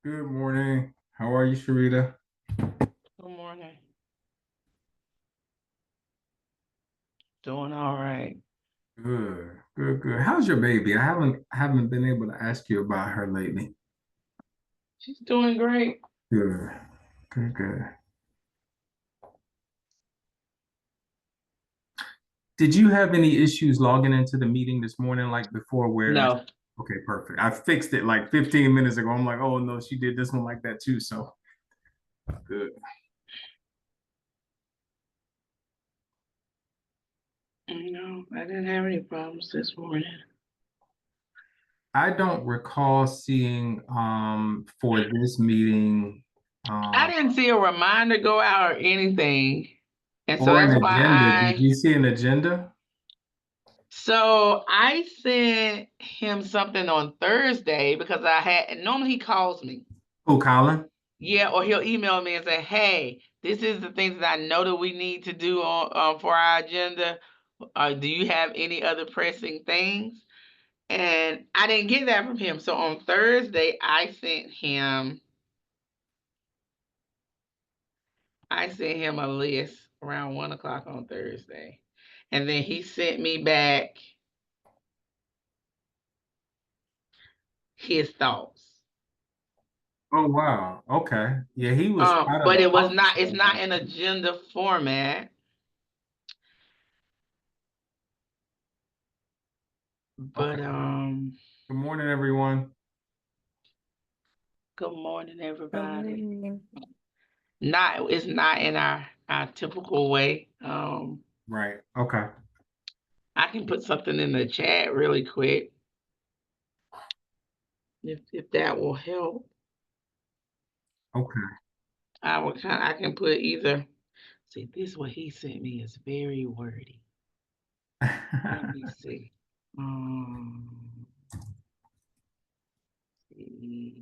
Good morning. How are you, Sharita? Good morning. Doing all right. Good, good, good. How's your baby? I haven't been able to ask you about her lately. She's doing great. Good, good, good. Did you have any issues logging into the meeting this morning, like before, where like, No, okay, perfect. I fixed it like 15 minutes ago. I'm like, oh no, she did this one like that too. So good. no, I didn't have any problems this morning. I don't recall seeing for this meeting I um didn't see a reminder go out or anything. And so or an that's why agenda. Did you see an agenda? I sent him something on Thursday because normally he calls me. Oh, Colin. Yeah, or he'll email me and say, "Hey, this is the things that I know that we need to do on for our agenda. Do you have any other pressing things?" And I didn't get that from him. So on Thursday, I sent him a list around 1 o'clock on Thursday. And then he sent me back his thoughts. Oh wow. Okay. Yeah, he was out of But the it was office not, for it's a not while. an agenda format. Okay. But Good morning, everyone. good morning, Good everybody. morning. It's not in our typical way. Right. Okay. I can put something in the chat really quick if that will help. Okay. I can put either. See, this what he sent me is very wordy. Let me see. Um, see.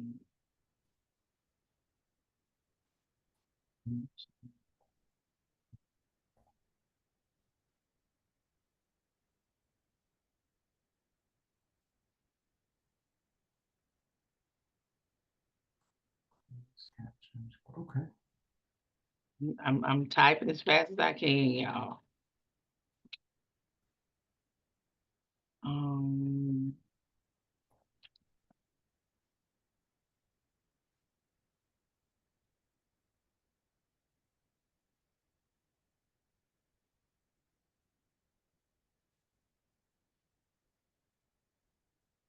Okay. I'm typing as fast as I can, y'all. Um,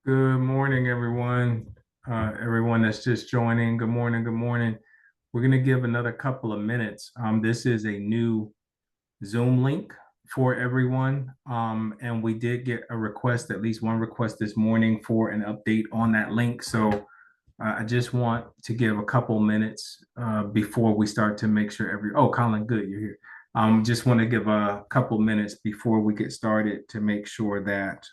Good morning, everyone. Everyone that's just joining. Good morning. Good morning. We're gonna give another couple of minutes. This is a new Zoom link for everyone. And we did get a request, at least one request this morning for an update on that link. So I just want to give a couple minutes before we start to make sure oh, Colin, good, you're here. Just want to give a couple minutes before we get started to make sure that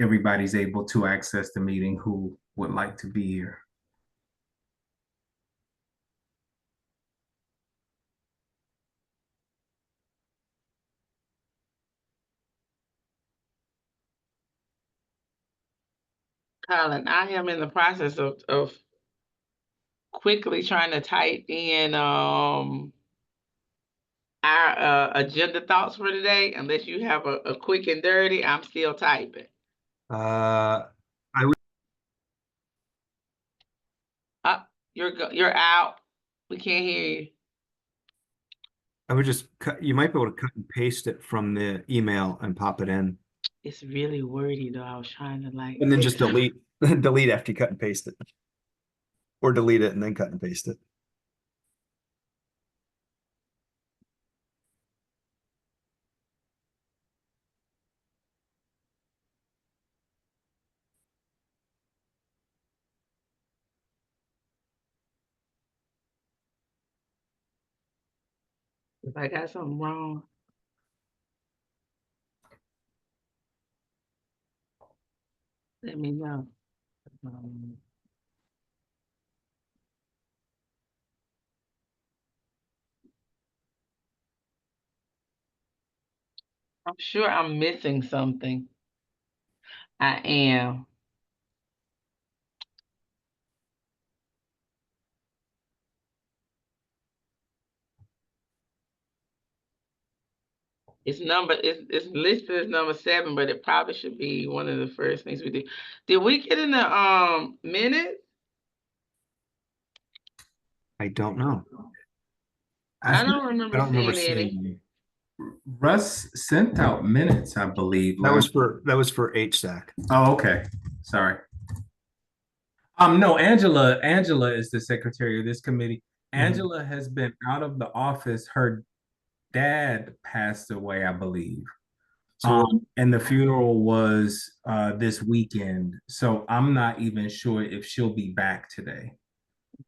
everybody's able to access the meeting who would like to be here. Colin, I am in the process of quickly trying to type in our agenda thoughts for today. Unless you have a quick and dirty, I'm still typing. I would You're out. We can't hear you. I would just cut, you might be able to cut and paste it from the email and pop it in. It's really wordy though. I was trying to like. And then just delete delete after you cut and paste it. Or delete it and then cut and paste it. If I got something wrong, let me know. Um, I'm sure I'm missing something. I am. It's listed as number 7, but it probably should be one of the first things we do. Did we get in the minutes? I don't know. I don't I remember don't remember seeing any. seeing any. Russ sent out minutes, I believe. That was for HSAC. Oh, okay. Sorry. No, Angela is the secretary of this committee. Angela has been out of the office. Her dad passed away, I believe. So And the funeral was this weekend. So I'm not even sure if she'll be back today.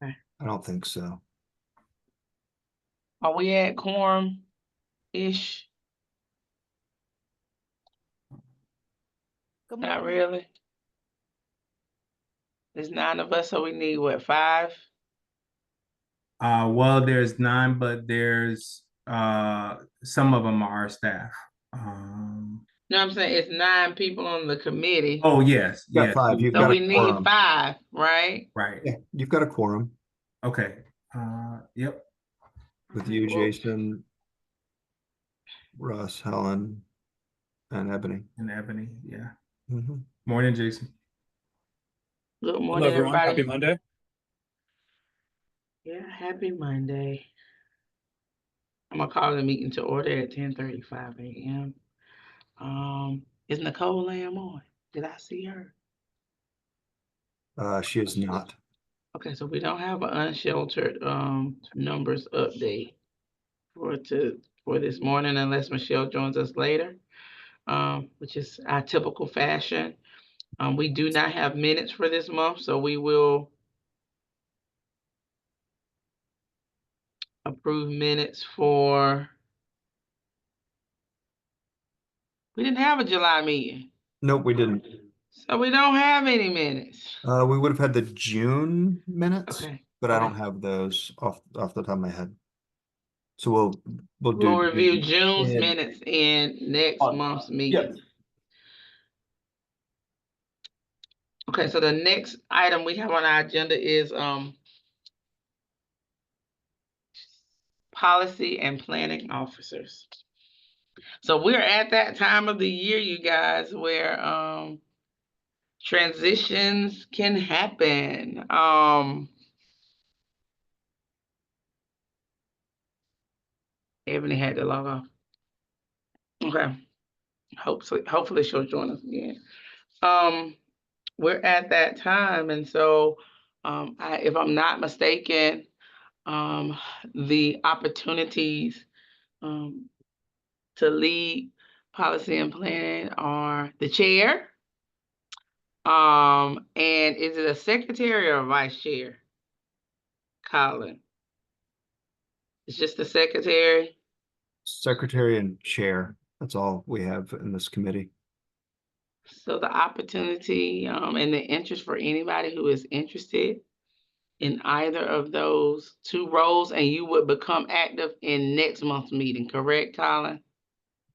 Okay. I don't think so. Are we at quorum-ish? Not really. There's 9 of us, so we need what, 5? Well, there's 9, but there's some of them are our staff. No, I'm saying it's 9 people on the committee. Oh, yes, You've got yes. 5. You've So got we a need quorum. 5, right? Right. Yeah, you've got a quorum Okay. Yep. with you, Well, Jason, Russ, Helen, and Ebony. And Ebony, yeah. Mhm. Morning, Jason. good Hello, morning, everyone. everybody. Happy Monday. Yeah, happy Monday. I'm gonna call the meeting to order at 10:35 a.m. Is Nicole Lamb on? Did I see her? She is not. Okay, so we don't have an unsheltered numbers update for this morning unless Michelle joins us later, which is our typical fashion. We do not have minutes for this month, so we will approve minutes for. We didn't have a July meeting, Nope, we didn't. so we don't have any minutes. We would have had the June minutes, Okay. but I Okay. don't have those off the top of my head. So we'll We'll do review June's and- minutes in next month's meeting. Okay, so the next item we have on our agenda is policy and planning officers. So we're at that time of the year, you guys, where transitions can happen. Ebony had to log off. Okay. Hopefully she'll join us again. We're at that time, and so if I'm not mistaken, the opportunities to lead policy and planning are the chair. And is it a secretary or a vice chair? Colin. It's just the secretary. secretary and chair. That's all we have in this committee. So the opportunity and the interest for anybody who is interested in either of those 2 roles, and you would become active in next month's meeting, correct, Colin?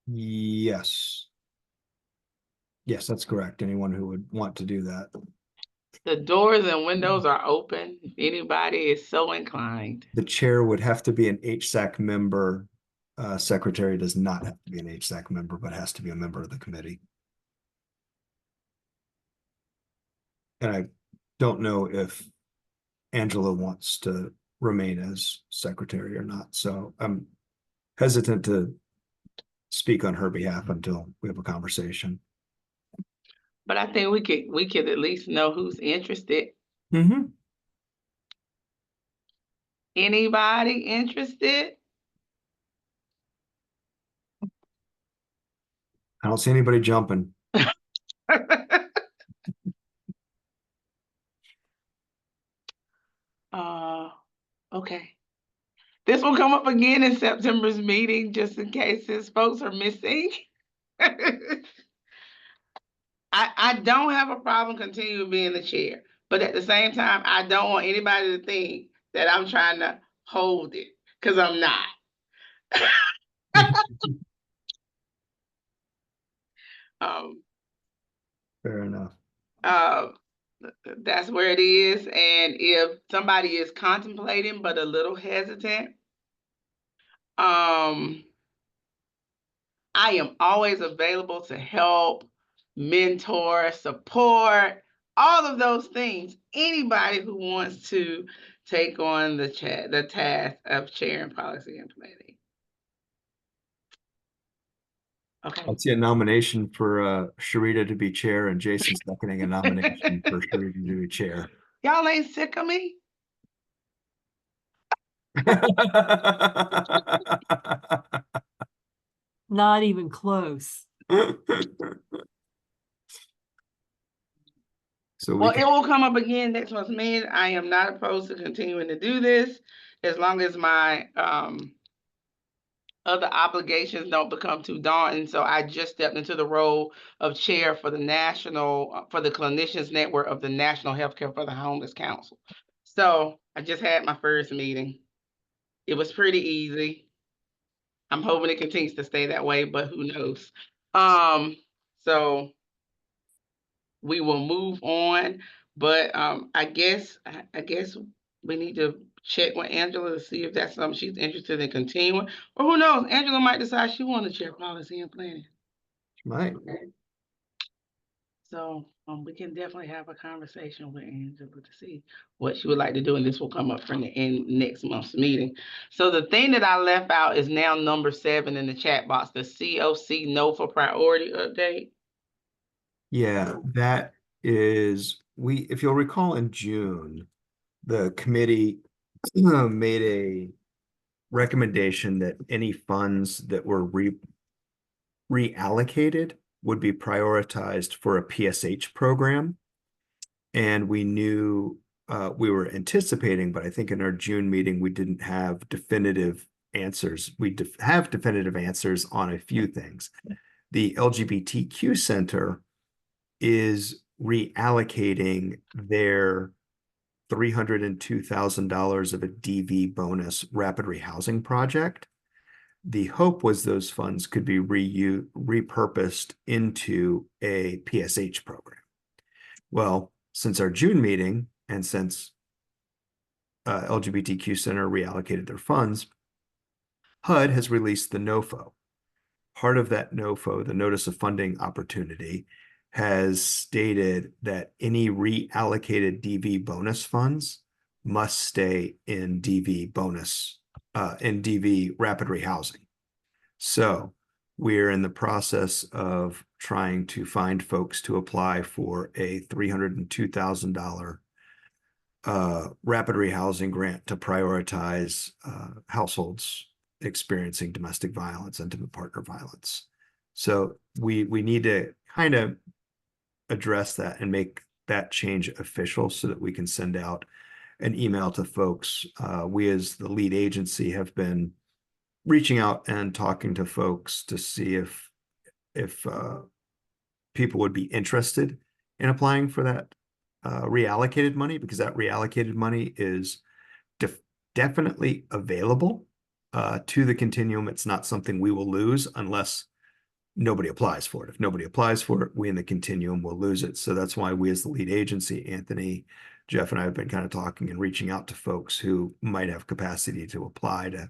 Yes. Yes, that's correct. Anyone who would want to do that. The doors and windows are open if anybody is so inclined. The chair would have to be an HSAC member. Secretary does not have to be an HSAC member, but has to be a member of the committee. And I don't know if Angela wants to remain as secretary or not, so I'm hesitant to speak on her behalf until we have a conversation. But I think we could at least know who's interested. Mm-hmm. Anybody interested? I don't see anybody jumping. Okay. This will come up again in September's meeting, just in case his folks are missing. I don't have a problem continuing being the chair, but at the same time, I don't want anybody to think that I'm trying to hold it, because I'm not. Fair enough. That's where it is. And if somebody is contemplating but a little hesitant, I I am always available to help, mentor, support, all of those things. Anybody who wants to take on the task of chairing policy and planning. Okay. I'll see a nomination for Sharita to be chair and Jason seconding a nomination for Sharita to be chair. Y'all ain't sick of me? Not even close. So Well, it will come up again next month's meeting. I am not opposed to continuing to do this as long as my other obligations don't become too daunting. So I just stepped into the role of chair for the for the Clinicians Network of the National Healthcare for the Homeless Council. So I just had my first meeting. It was pretty easy. I'm hoping it continues to stay that way, but who knows? So we will move on, but I guess we need to check with Angela to see if that's something she's interested in continuing, or who knows, Angela might decide she wants to chair policy and planning. Right. So we can definitely have a conversation with Angela to see what she would like to do, and this will come up in next month's meeting. So the thing that I left out is now number 7 in the chat box, the COC no for priority update. Yeah, that is, if you'll recall in June, the committee made a recommendation that any funds that were reallocated would be prioritized for a PSH program. And we knew we were anticipating, but I think in our June meeting, we didn't have definitive answers. We have definitive answers on a few things. The LGBTQ Center is reallocating their $302,000 of a DV bonus rapid rehousing project. The hope was those funds could be repurposed into a PSH program. Well, since our June meeting and since LGBTQ Center reallocated their funds, HUD has released the NOFO. Part of that NOFO, the Notice of Funding Opportunity, has stated that any reallocated DV bonus funds must stay in DV bonus, in DV rapid rehousing. So we're in the process of trying to find folks to apply for a $302,000 rapid rehousing grant to prioritize households experiencing domestic violence, intimate partner violence. So we need to kind of address that and make that change official so that we can send out an email to folks. We as the lead agency have been reaching out and talking to folks to see if people would be interested in applying for that reallocated money, because that reallocated money is definitely available to the continuum. It's not something we will lose unless nobody applies for it. If nobody applies for it, we in the continuum will lose it. So that's why we as the lead agency, Anthony, Jeff, and I have been kind of talking and reaching out to folks who might have capacity to apply to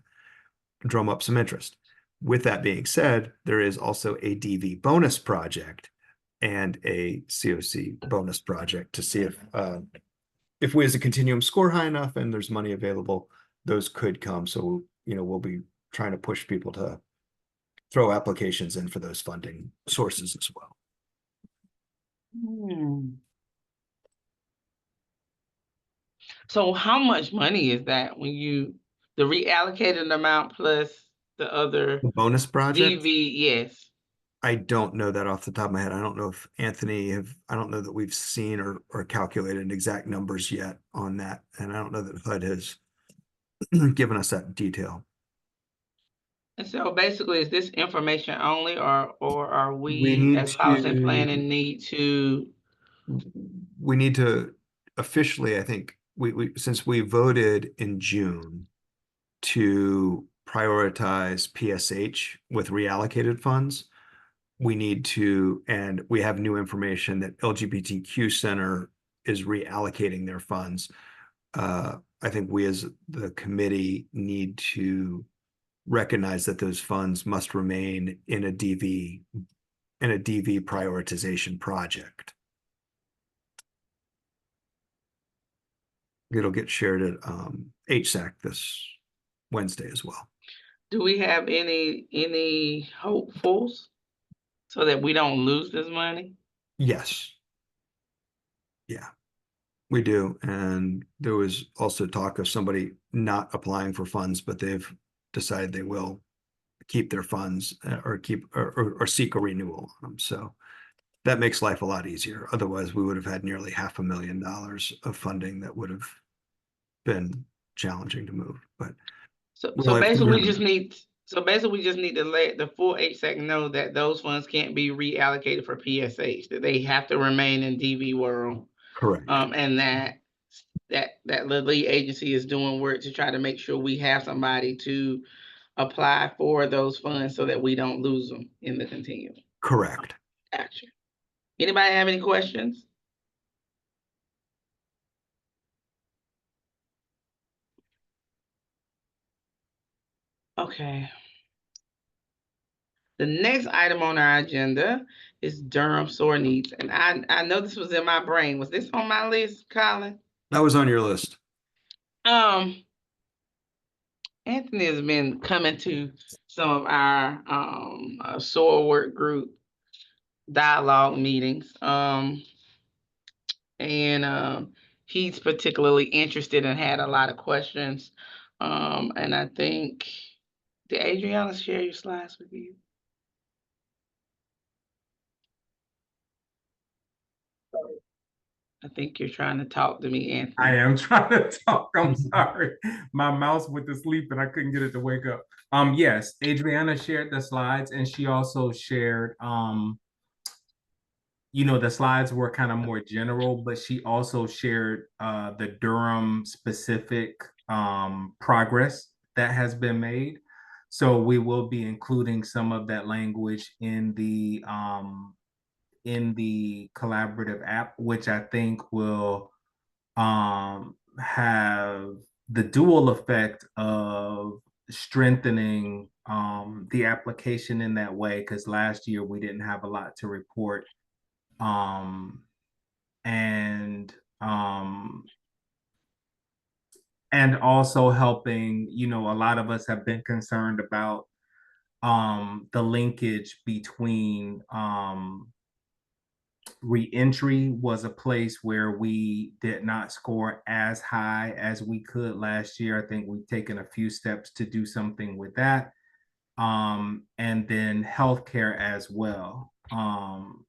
drum up some interest. With that being said, there is also a DV bonus project and a COC bonus project to see if we as a continuum score high enough and there's money available, those could come. So, we'll be trying to push people to throw applications in for those funding sources as well. So how much money is that when the reallocated amount plus the other Bonus project? DV, yes. I don't know that off the top of my head. I don't know if I don't know that we've seen or calculated exact numbers yet on that. And I don't know that HUD has given us that detail. And so basically, is this information only, or are we as policy and planning need to? We need to officially, I think, since we voted in June to prioritize PSH with reallocated funds, we need to, and we have new information that LGBTQ Center is reallocating their funds. I think we as the committee need to recognize that those funds must remain in a DV prioritization project. It'll get shared at HSAC this Wednesday as well. Do we have any hopefuls so that we don't lose this money? Yes. Yeah, we do. And there was also talk of somebody not applying for funds, but they've decided they will keep their funds or seek a renewal. So that makes life a lot easier. Otherwise, we would have had nearly $500,000 of funding that would have been challenging to move. But So Well, if basically, we're- we just need to let the full HSAC know that those funds can't be reallocated for PSH, that they have to remain in DV world. correct. And that the lead agency is doing work to try to make sure we have somebody to apply for those funds so that we don't lose them in the continuum. Correct. Gotcha. Anybody have any questions? Okay. The next item on our agenda is Durham SOAR needs. And I know this was in my brain. Was this on my list, Colin? That was on your list. Anthony has been coming to some of our SOAR work group dialogue meetings. He's particularly interested and had a lot of questions. And I think, did Adriana share your slides with you? I think you're trying to talk to me, Anthony. I am trying to talk. I'm sorry. My mouse went to sleep and I couldn't get it to wake up. Yes, Adriana shared the slides and she also shared the slides were kind of more general, but she also shared the Durham specific progress that has been made. So we will be including some of that language in the collaborative app, which I think will have the dual effect of strengthening the application in that way, because last year we didn't have a lot to report. And also helping, a lot of us have been concerned about the linkage between reentry was a place where we did not score as high as we could last year. I think we've taken a few steps to do something with that. And then healthcare as well.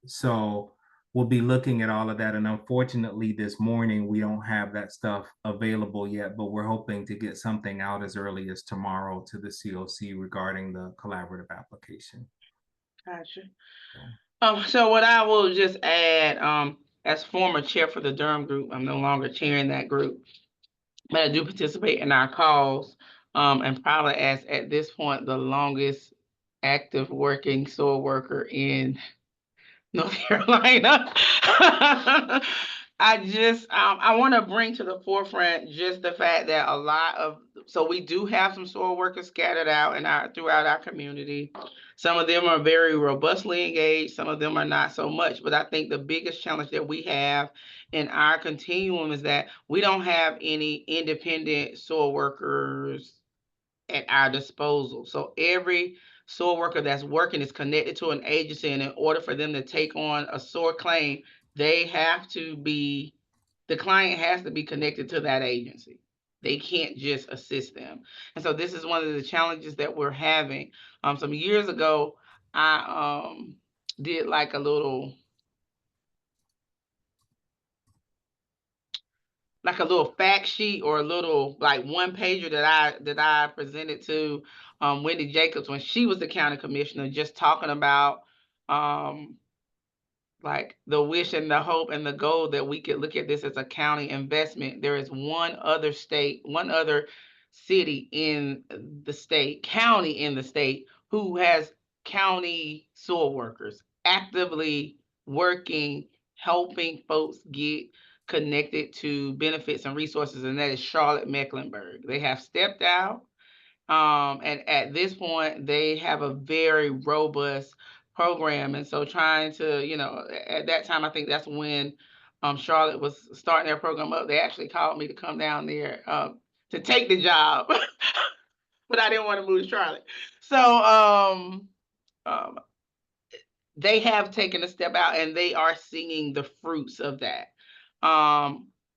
So we'll be looking at all of that. And unfortunately, this morning, we don't have that stuff available yet, but we're hoping to get something out as early as tomorrow to the COC regarding the collaborative application. Gotcha. So what I will just add, as former chair for the Durham group, I'm no longer chairing that group, but I do participate in our calls, and probably as at this point, the longest active working SOAR worker in North Carolina. I want to bring to the forefront just the fact that so we do have some SOAR workers scattered out throughout our community. Some of them are very robustly engaged, some of them are not so much, but I think the biggest challenge that we have in our continuum is that we don't have any independent SOAR workers at our disposal. So every SOAR worker that's working is connected to an agency, and in order for them to take on a SOAR claim, the client has to be connected to that agency. They can't just assist them. And so this is one of the challenges that we're having. Some years ago, I did like a little fact sheet or a little like one pager that I presented to Wendy Jacobs when she was the county commissioner, just talking about like the wish and the hope and the goal that we could look at this as a county investment. There is one other city in the state, county in the state, who has county SOAR workers actively working, helping folks get connected to benefits and resources, and that is Charlotte Mecklenburg. They have stepped out And at this point, they have a very robust program. And so trying to, at that time, I think that's when Charlotte was starting their program up. They actually called me to come down there to take the job, but I didn't want to move to Charlotte. So um, they have taken a step out and they are seeing the fruits of that.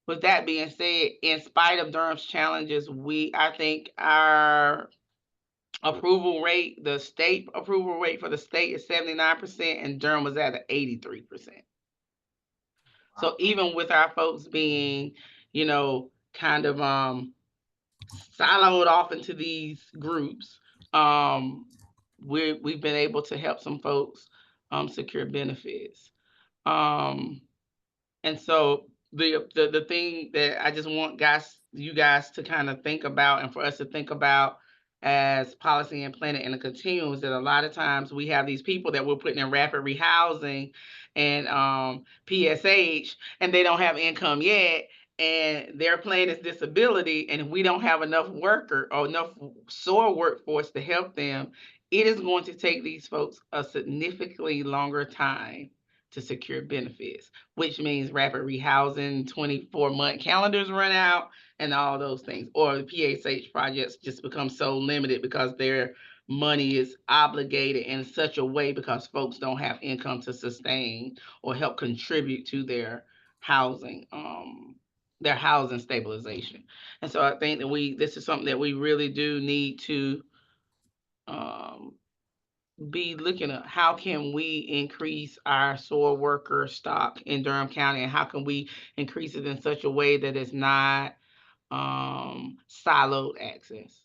With that being said, in spite of Durham's challenges, I think our approval rate, the state approval rate for the state is 79%, and Durham was at 83%. So even with our folks being, kind of siloed off into these groups, we've been able to help some folks secure benefits. And so the thing that I just want you guys to kind of think about, and for us to think about as policy and planning and a continuum, is that a lot of times we have these people that we're putting in rapid rehousing and PSH, and they don't have income yet, and their plan is disability, and if we don't have enough worker or enough SOAR workforce to help them, it is going to take these folks a significantly longer time to secure benefits, which means rapid rehousing, 24-month calendars run out, and all those things. Or the PSH projects just become so limited because their money is obligated in such a way because folks don't have income to sustain or help contribute to their housing stabilization. And so I think that this is something that we really do need to be looking at. How can we increase our SOAR worker stock in Durham County, and how can we increase it in such a way that it's not siloed access?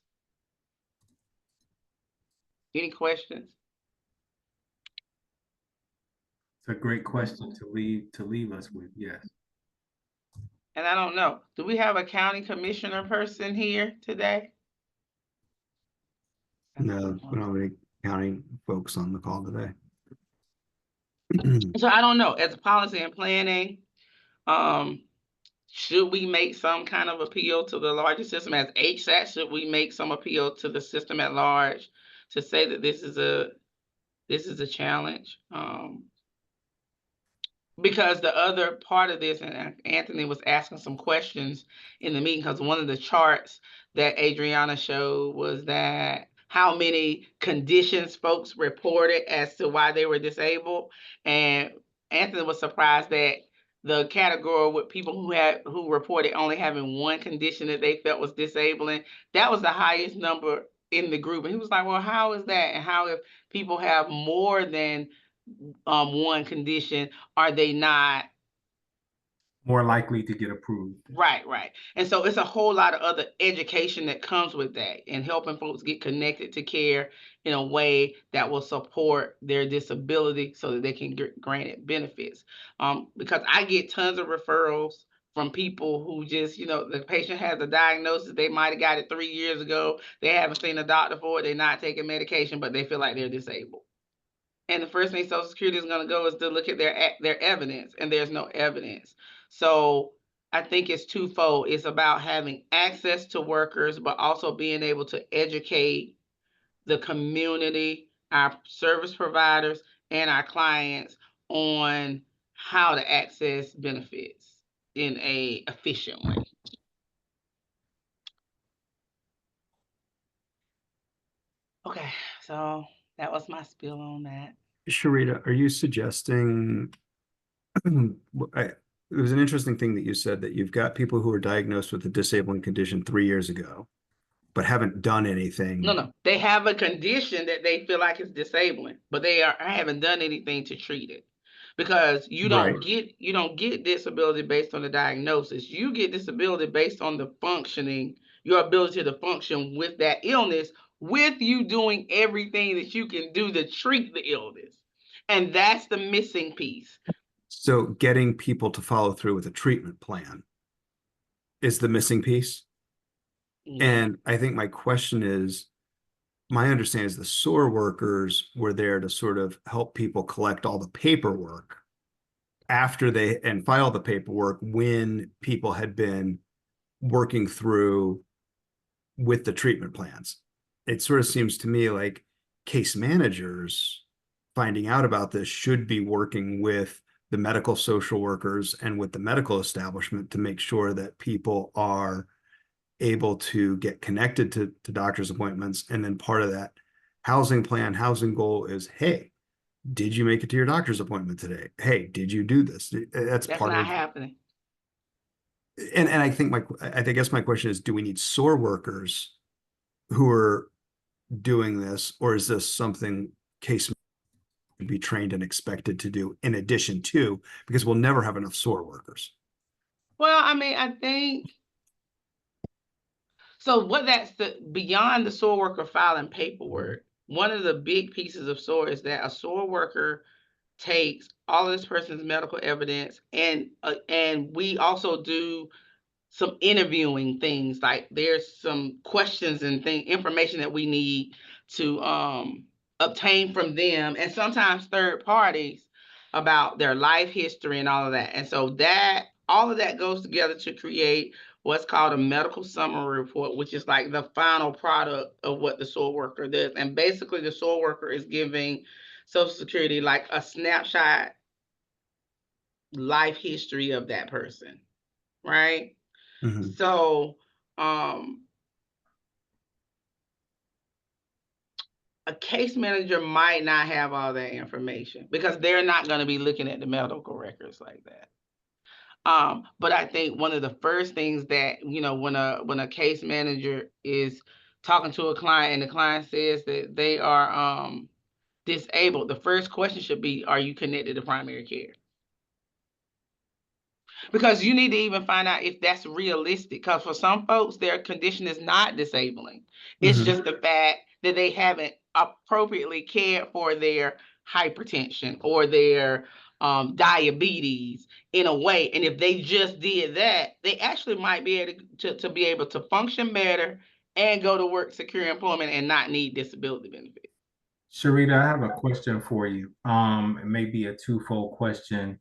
Any questions? It's a great question to leave us with. Yes. And I don't know, do we have a county commissioner person here today? No, we don't have any county folks on the call today. So I don't know, as a policy and planning, should we make some kind of appeal to the larger system as HSAC? Should we make some appeal to the system at large to say that this is a challenge? Because the other part of this, and Anthony was asking some questions in the meeting, because one of the charts that Adriana showed was that how many conditions folks reported as to why they were disabled. And Anthony was surprised that the category with people who reported only having one condition that they felt was disabling, that was the highest number in the group. And he was like, well, how is that? And how if people have more than one condition, are they not More likely to get approved. right? And so it's a whole lot of other education that comes with that, and helping folks get connected to care in a way that will support their disability so that they can get granted benefits. Because I get tons of referrals from people who just, the patient has a diagnosis, they might have got it 3 years ago, they haven't seen a doctor for it, they're not taking medication, but they feel like they're disabled. And the first thing Social Security is going to go is to look at their evidence, and there's no evidence. So I think it's twofold. It's about having access to workers, but also being able to educate the community, our service providers, and our clients on how to access benefits in an efficient way. Okay, so that was my spiel on that. Sharita, are you suggesting it was an interesting thing that you said, that you've got people who are diagnosed with a disabling condition 3 years ago, but haven't done anything. No. They have a condition that they feel like is disabling, but they haven't done anything to treat it. Because you don't get disability based on the diagnosis. You get disability based on the functioning, your ability to function with that illness, with you doing everything that you can do to treat the illness. And that's the missing piece. So getting people to follow through with a treatment plan is the missing piece. And I think my question is, my understanding is the SOAR workers were there to sort of help people collect all the paperwork after and file the paperwork when people had been working through with the treatment plans. it sort of seems to me like case managers finding out about this should be working with the medical social workers and with the medical establishment to make sure that people are able to get connected to doctor's appointments. And then part of that housing plan, housing goal is, hey, did you make it to your doctor's appointment today? Hey, did you do this? That's That's part not of, happening. and I think I guess my question is, do we need SOAR workers who are doing this, or is this something case to be trained and expected to do in addition to, because we'll never have enough SOAR workers. Well, I mean, I think so. What that's beyond the SOAR worker filing paperwork. One of the big pieces of SOAR is that a SOAR worker takes all of this person's medical evidence, and we also do some interviewing things. Like there's some questions and information that we need to obtain from them, and sometimes third parties, about their life history and all of that. And so that all of that goes together to create what's called a medical summary report, which is like the final product of what the SOAR worker does. And basically the SOAR worker is giving Social Security like a snapshot life history of that person, right? Mm-hmm. So a case manager might not have all that information because they're not going to be looking at the medical records like that. But I think one of the first things that, when a case manager is talking to a client and the client says that they are disabled, the first question should be, are you connected to primary care? Because you need to even find out if that's realistic. Because for some folks, their condition is not disabling. It's Mm-hmm. just the fact that they haven't appropriately cared for their hypertension or their diabetes in a way. And if they just did that, they actually might be able to be able to function better and go to work, secure employment, and not need disability benefits. Sharita, I have a question for you. It may be a twofold question.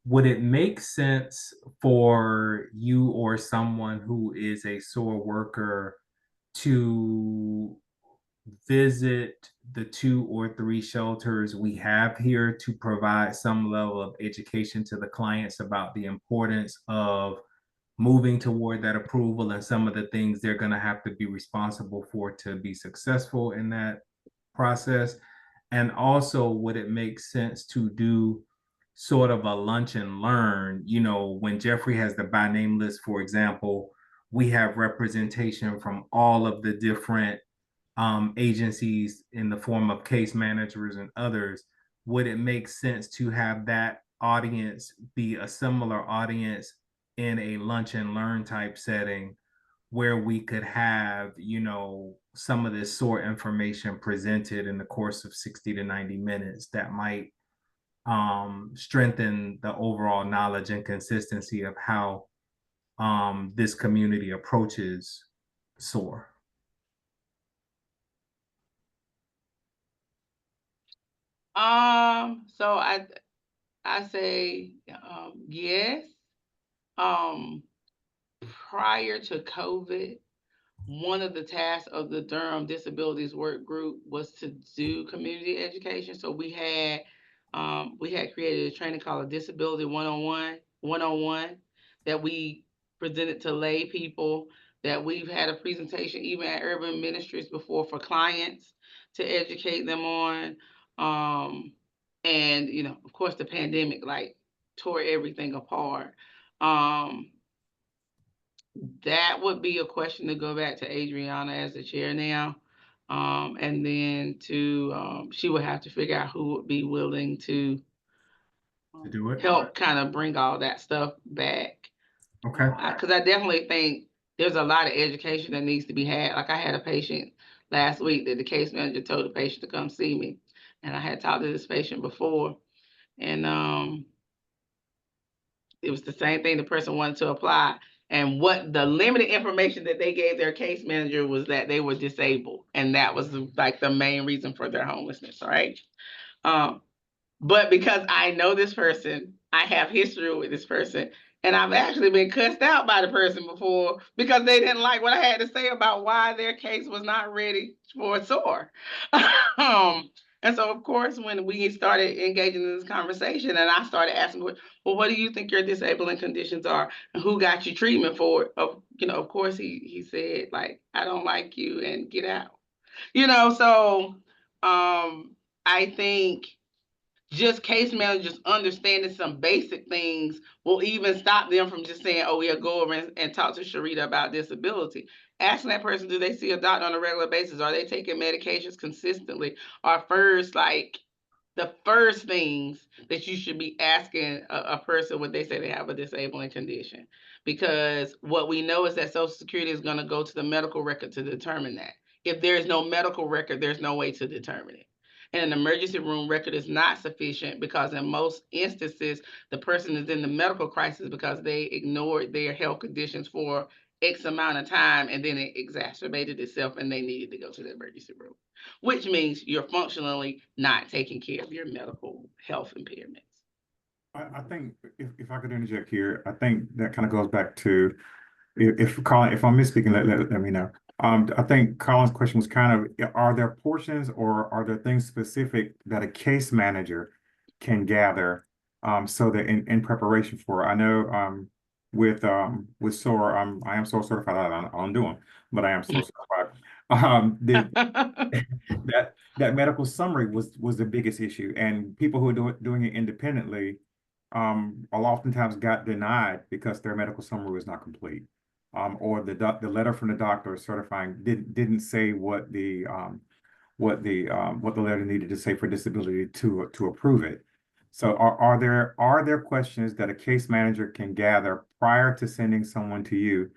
Would it make sense for you or someone who is a SOAR worker to visit the 2 or 3 shelters we have here to provide some level of education to the clients about the importance of moving toward that approval and some of the things they're going to have to be responsible for to be successful in that process? And also, would it make sense to do sort of a lunch and learn? When Jeffrey has the by name list, for example, we have representation from all of the different agencies in the form of case managers and others. Would it make sense to have that audience be a similar audience in a lunch and learn type setting where we could have, some of this SOAR information presented in the course of 60 to 90 minutes that might strengthen the overall knowledge and consistency of how this community approaches SOAR? So I say yes. Prior to COVID, one of the tasks of the Durham Disabilities Work Group was to do community education. So we had created a training called a Disability 101 that we presented to lay people, that we've had a presentation even at Urban Ministries before for clients to educate them on. And of course the pandemic like tore everything apart. That would be a question to go back to Adriana as the chair now. And then she would have to figure out who would be willing to do it? help kind of bring all that stuff back. Okay. Because I definitely think there's a lot of education that needs to be had. Like I had a patient last week that the case manager told the patient to come see me. And I had talked to this patient before. And it was the same thing. The person wanted to apply. And what the limited information that they gave their case manager was that they were disabled. And that was like the main reason for their homelessness, right? But because I know this person, I have history with this person, And I've actually been cussed out by the person before because they didn't like what I had to say about why their case was not ready for a SOAR. And so, of course, when we started engaging in this conversation and I started asking, well, what do you think your disabling conditions are? And who got you treatment for it? Of course, he said, like, I don't like you and get out. So I think just case managers understanding some basic things will even stop them from just saying, oh, yeah, go over and talk to Sharita about disability. Asking that person, do they see a doctor on a regular basis? Are they taking medications consistently? Are first, like, the first things that you should be asking a person when they say they have a disabling condition. Because what we know is that Social Security is going to go to the medical record to determine that. If there is no medical record, there's no way to determine it. And an emergency room record is not sufficient because in most instances, the person is in the medical crisis because they ignored their health conditions for X amount of time and then it exacerbated itself and they needed to go to the emergency room, which means you're functionally not taking care of your medical health impairments. I think if I could interject here, I think that kind of goes back to if Colin, if I'm misspeaking, let me know. I think Colin's question was kind of, are there portions or are there things specific that a case manager can gather so that in preparation for, I know with SOAR, I am SOAR certified. I don't do them, but I am SOAR certified. That medical summary was the biggest issue, and people who are doing it independently oftentimes got denied because their medical summary was not complete, or the letter from the doctor certifying didn't say what the letter needed to say for disability to approve it. So are there questions that a case manager can gather prior to sending someone to you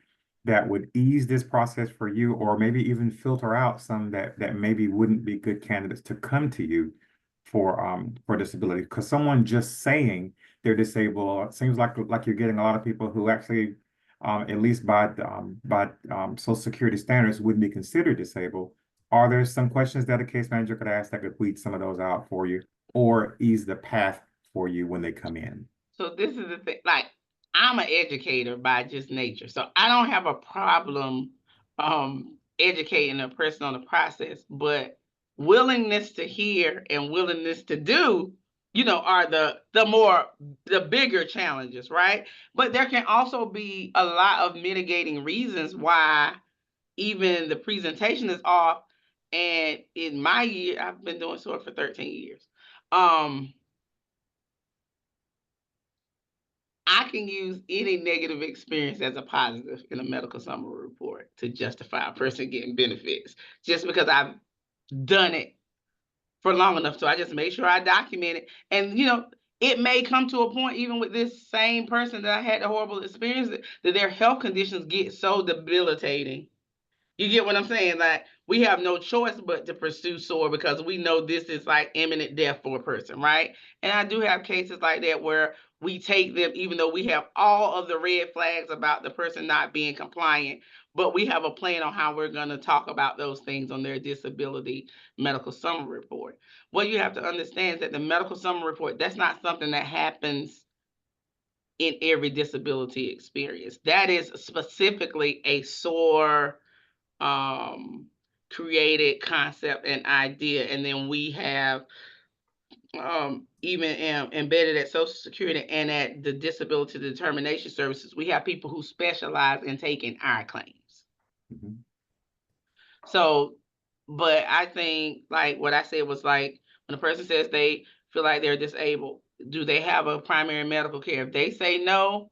that would ease this process for you, or maybe even filter out some that maybe wouldn't be good candidates to come to you for disability? Because someone just saying they're disabled, it seems like you're getting a lot of people who actually, at least by Social Security standards, wouldn't be considered disabled. Are there some questions that a case manager could ask that could weed some of those out for you or ease the path for you when they come in? So this is the thing, like, I'm an educator by just nature. So I don't have a problem educating a person on the process, but willingness to hear and willingness to do, are the bigger challenges, right? But there can also be a lot of mitigating reasons why even the presentation is off. And in my year, I've been doing SOAR for 13 years. I can use any negative experience as a positive in a medical summary report to justify a person getting benefits just because I've done it for long enough. So I just made sure I document it. And, it may come to a point, even with this same person that I had the horrible experience, that their health conditions get so debilitating. You get what I'm saying? Like, we have no choice but to pursue SOAR because we know this is like imminent death for a person, right? And I do have cases like that where we take them, even though we have all of the red flags about the person not being compliant, but we have a plan on how we're going to talk about those things on their disability medical summary report. What you have to understand is that the medical summary report, that's not something that happens in every disability experience. That is specifically a SOAR created concept and idea. And then we have even embedded at Social Security and at the Disability Determination Services, we have people who specialize in taking our claims. Mhm. So, but I think, like what I said was, like, when a person says they feel like they're disabled, do they have a primary medical care? If they say no,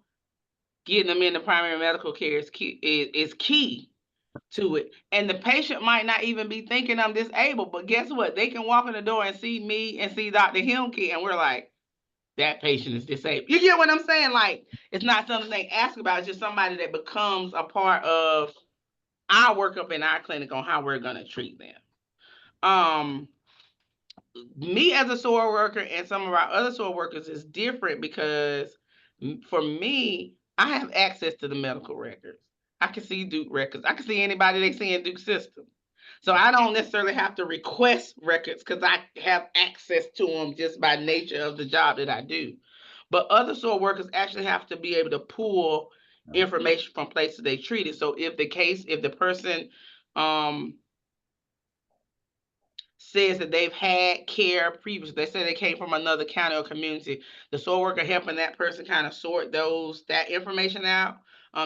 getting them into primary medical care is key to it. And the patient might not even be thinking I'm disabled, but guess what? They can walk in the door and see me and see Dr. Himke, and we're like, that patient is disabled. You get what I'm saying? Like, it's not something they ask about, it's just somebody that becomes a part of our workup in our clinic on how we're gonna treat them. Me as a SOAR worker and some of our other SOAR workers is different because for me, I have access to the medical records. I can see Duke records. I can see anybody they see in Duke system. So I don't necessarily have to request records because I have access to them just by nature of the job that I do. But other SOAR workers actually have to be able to pull information from places they treated. So if the person says that they've had care previously, they say they came from another county or community, the SOAR worker helping that person kind of sort that information out,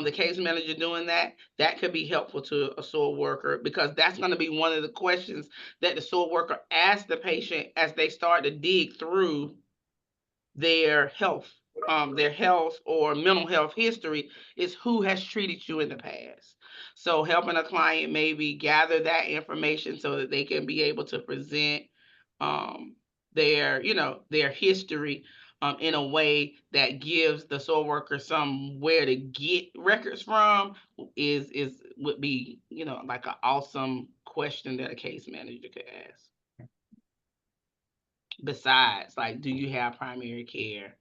the case manager doing that could be helpful to a SOAR worker, because that's going to be one of the questions that the SOAR worker asks the patient as they start to dig through their health or mental health history, is who has treated you in the past. So helping a client maybe gather that information so that they can be able to present their history in a way that gives the SOAR worker somewhere to get records from would be, like an awesome question that a case manager could ask. Besides, like, do you have primary care?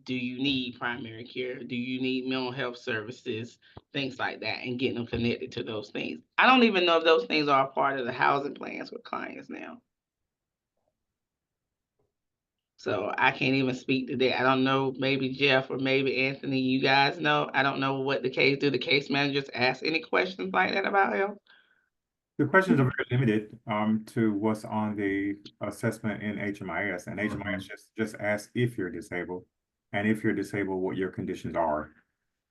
Do you need primary care? Do you need mental health services? Things like that, and getting them connected to those things. I don't even know if those things are a part of the housing plans with clients now. So I can't even speak to that. I don't know, maybe Jeff or maybe Anthony, you guys know. I don't know what the case managers ask any questions like that about health? The questions are very limited to what's on the assessment in HMIS, and HMIS just asks if you're disabled, and if you're disabled, what your conditions are.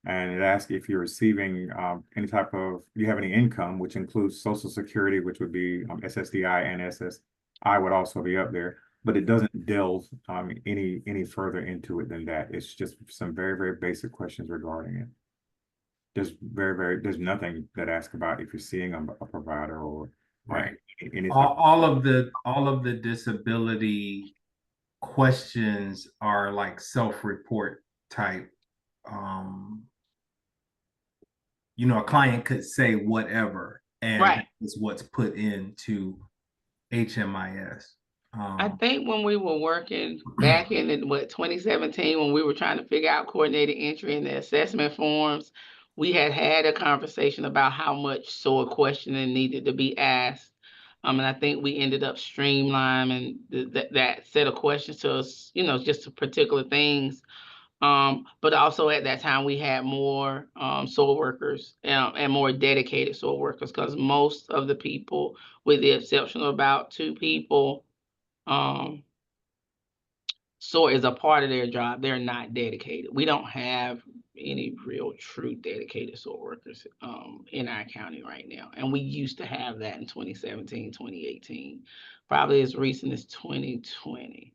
And it asks if you're receiving any type of, do you have any income, which includes Social Security, which would be SSDI, and SSI would also be up there, but it doesn't delve any further into it than that. It's just some very, very basic questions regarding it. There's nothing that asks about if you're seeing a provider or Right. anything. All of the disability questions are like self-report type. A client could say whatever, and Right. that is what's put into HMIS. I think when we were working back in 2017, when we were trying to figure out coordinated entry in the assessment forms, we had a conversation about how much SOAR questioning needed to be asked. And I think we ended up streamlining that set of questions to us, just to particular things. But also at that time we had more SOAR workers and more dedicated SOAR workers, because most of the people, with the exception of about 2 people, SOAR is a part of their job. They're not dedicated. We don't have any real true dedicated SOAR workers in our county right now. And we used to have that in 2017, 2018, probably as recent as 2020.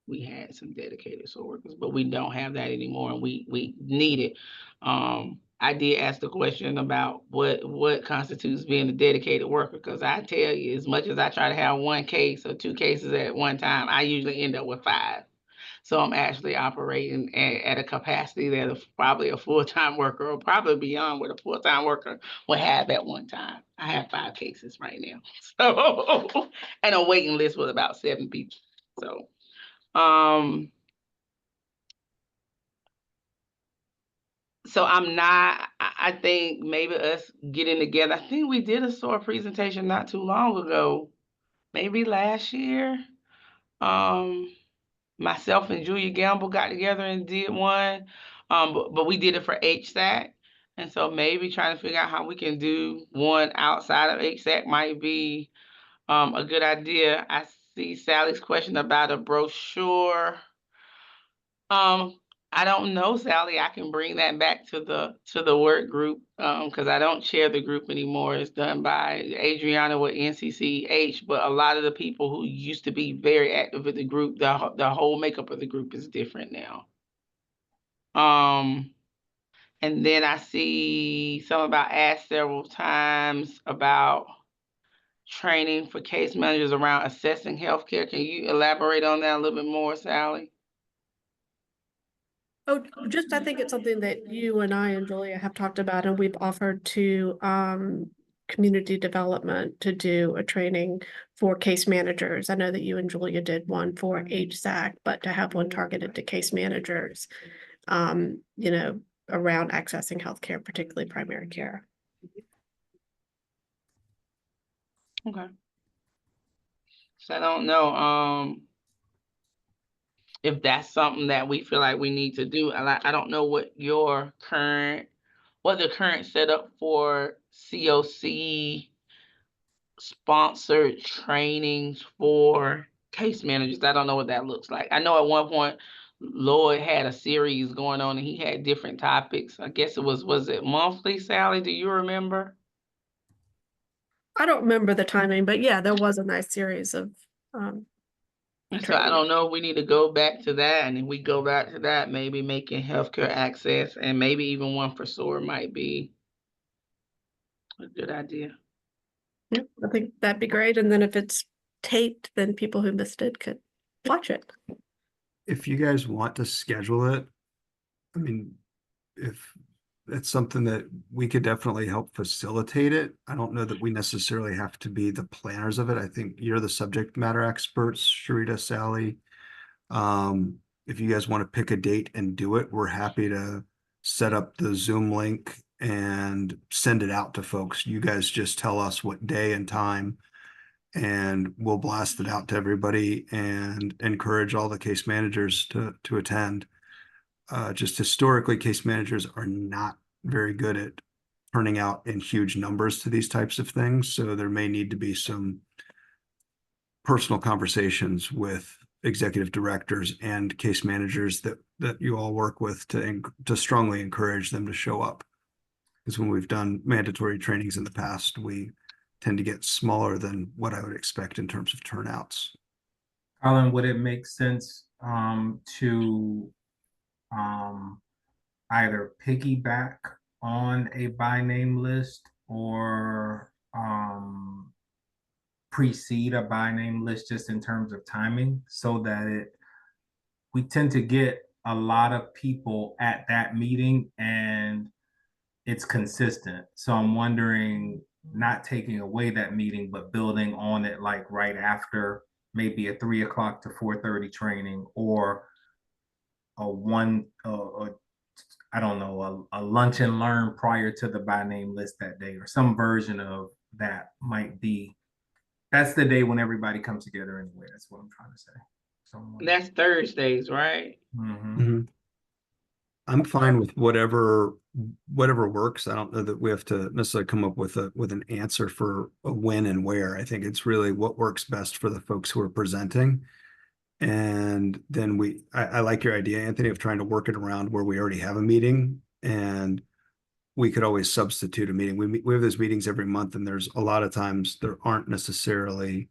We had some dedicated SOAR workers, but we don't have that anymore, and we need it. I did ask the question about what constitutes being a dedicated worker, because I tell you, as much as I try to have 1 case or 2 cases at one time, I usually end up with 5. So I'm actually operating at a capacity that probably a full-time worker, or probably beyond what a full-time worker would have at one time. I have 5 cases right now. So, and a waiting list with about 7 people. So, I think maybe us getting together, I think we did a SOAR presentation not too long ago, maybe last year. Myself and Julia Gamble got together and did one, but we did it for HSAC. And so maybe trying to figure out how we can do one outside of HSAC might be a good idea. I see Sally's question about a brochure. I don't know, Sally. I can bring that back to the work group, because I don't chair the group anymore. It's done by Adriana with NCCH, but a lot of the people who used to be very active with the group, the whole makeup of the group is different now. And then I see some about asked several times about training for case managers around assessing healthcare. Can you elaborate on that a little bit more, Sally? Oh, just I think it's something that you and I and Julia have talked about, and we've offered to community development to do a training for case managers. I know that you and Julia did one for HSAC, but to have one targeted to case managers, around accessing healthcare, particularly primary care. Okay. So I don't know. if that's something that we feel like we need to do. And I don't know what the current setup for COC sponsored trainings for case managers. I don't know what that looks like. I know at one point Lloyd had a series going on and he had different topics. I guess was it monthly, Sally? Do you remember? I don't remember the timing, but yeah, there was a nice series of And so I training. don't know if we need to go back to that, and if we go back to that, maybe making healthcare access and maybe even one for SOAR might be a good idea. Yeah, I think that'd be great. And then if it's taped, then people who missed it could watch it. If you guys want to schedule it, I mean, if it's something that we could definitely help facilitate it. I don't know that we necessarily have to be the planners of it. I think you're the subject matter experts, Sharita, Sally. If you guys want to pick a date and do it, we're happy to set up the Zoom link and send it out to folks. You guys just tell us what day and time, and we'll blast it out to everybody and encourage all the case managers to attend. Just historically, case managers are not very good at turning out in huge numbers to these types of things. So there may need to be some personal conversations with executive directors and case managers that you all work with to strongly encourage them to show up. Because when we've done mandatory trainings in the past, we tend to get smaller than what I would expect in terms of turnouts. Colin, would it make sense to either piggyback on a by name list or precede a by name list just in terms of timing so that we tend to get a lot of people at that meeting and it's consistent. So I'm wondering, not taking away that meeting, but building on it like right after maybe a 3 o'clock to 4:30 training or a one, I don't know, a lunch and learn prior to the by name list that day or some version of that might be. That's the day when everybody comes together anyway. That's what I'm trying to say. So That's Thursdays, right? I'm fine with whatever works. I don't know that we have to necessarily come up with an answer for a when and where. I think it's really what works best for the folks who are presenting. And then I like your idea, Anthony, of trying to work it around where we already have a meeting, and we could always substitute a meeting. We have those meetings every month, and there's a lot of times there aren't necessarily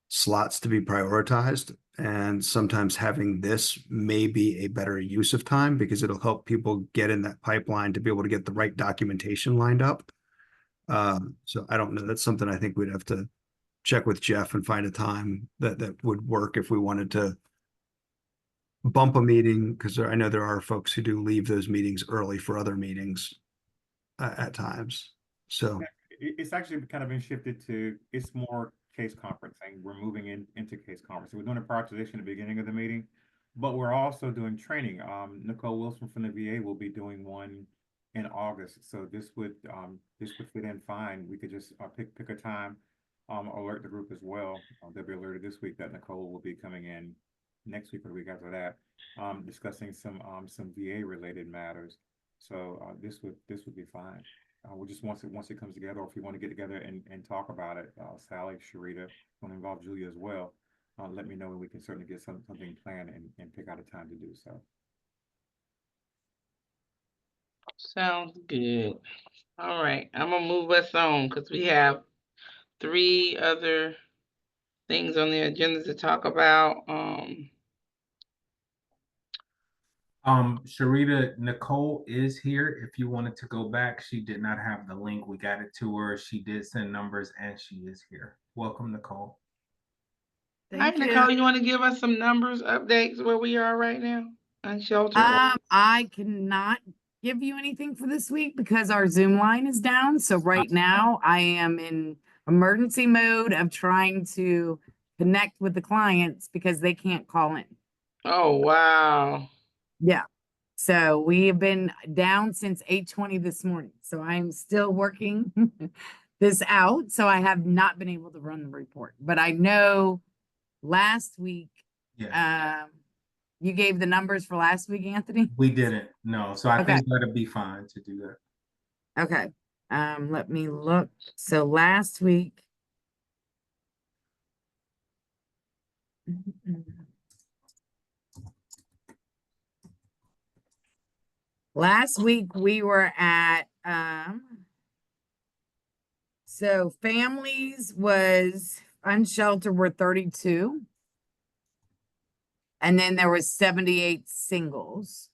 slots to be prioritized. And sometimes having this may be a better use of time because it'll help people get in that pipeline to be able to get the right documentation lined up. So I don't know. That's something I think we'd have to check with Jeff and find a time that would work if we wanted to bump a meeting, because I know there are folks who do leave those meetings early for other meetings at times. So It's actually kind of been shifted to, it's more case conferencing. We're moving into case conferencing. We're doing a prioritization at the beginning of the meeting, but we're also doing training. Nicole Wilson from the VA will be doing one in August. So this would fit in fine. We could just pick a time, alert the group as well. They'll be alerted this week that Nicole will be coming in next week or the week after that, discussing some VA related matters. So this would be fine. We'll just once it comes together, or if you want to get together and talk about it, Sally, Sharita, want to involve Julia as well. Let me know and we can certainly get something planned and pick out a time to do so. Sounds good. All right, I'm gonna move us on because we have 3 other things on the agenda to talk about. Sharita, Nicole is here. If you wanted to go back, she did not have the link. We got it to her. She did send numbers and she is here. Welcome, Nicole. Hi, Nicole, you want to give us some numbers updates where we are right now on shelter? I cannot give you anything for this week because our Zoom line is down. So right now I am in emergency mode of trying to connect with the clients because they can't call in. Oh, wow. Yeah. So we have been down since 8:20 this morning. So I'm still working this out. So I have not been able to run the report, but I know last week, You gave the numbers for last week, Anthony? We didn't, no, so I Okay. think that'd be fine to do that. Okay, let me look. So last week. Last week we were at, so families was unsheltered were 32. And then there was 78 singles,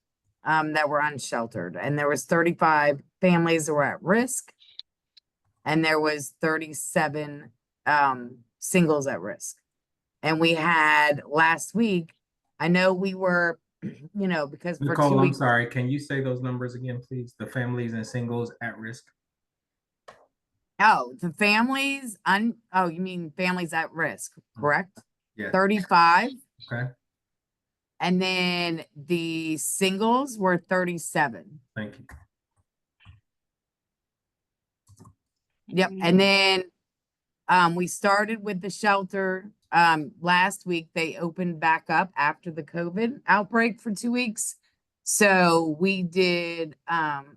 that were unsheltered, and there was 35 families that were at risk. And there was 37, singles at risk. And we had last week, I know we were, you know, because for 2 Nicole, I'm weeks. sorry, can you say those numbers again, please? The families and singles at risk? Oh, the families, oh, you mean families at risk, correct? Yeah, 35. okay, And then the singles were 37. thank you. Yep. And then we started with the shelter. Last week they opened back up after the COVID outbreak for 2 weeks. So we did,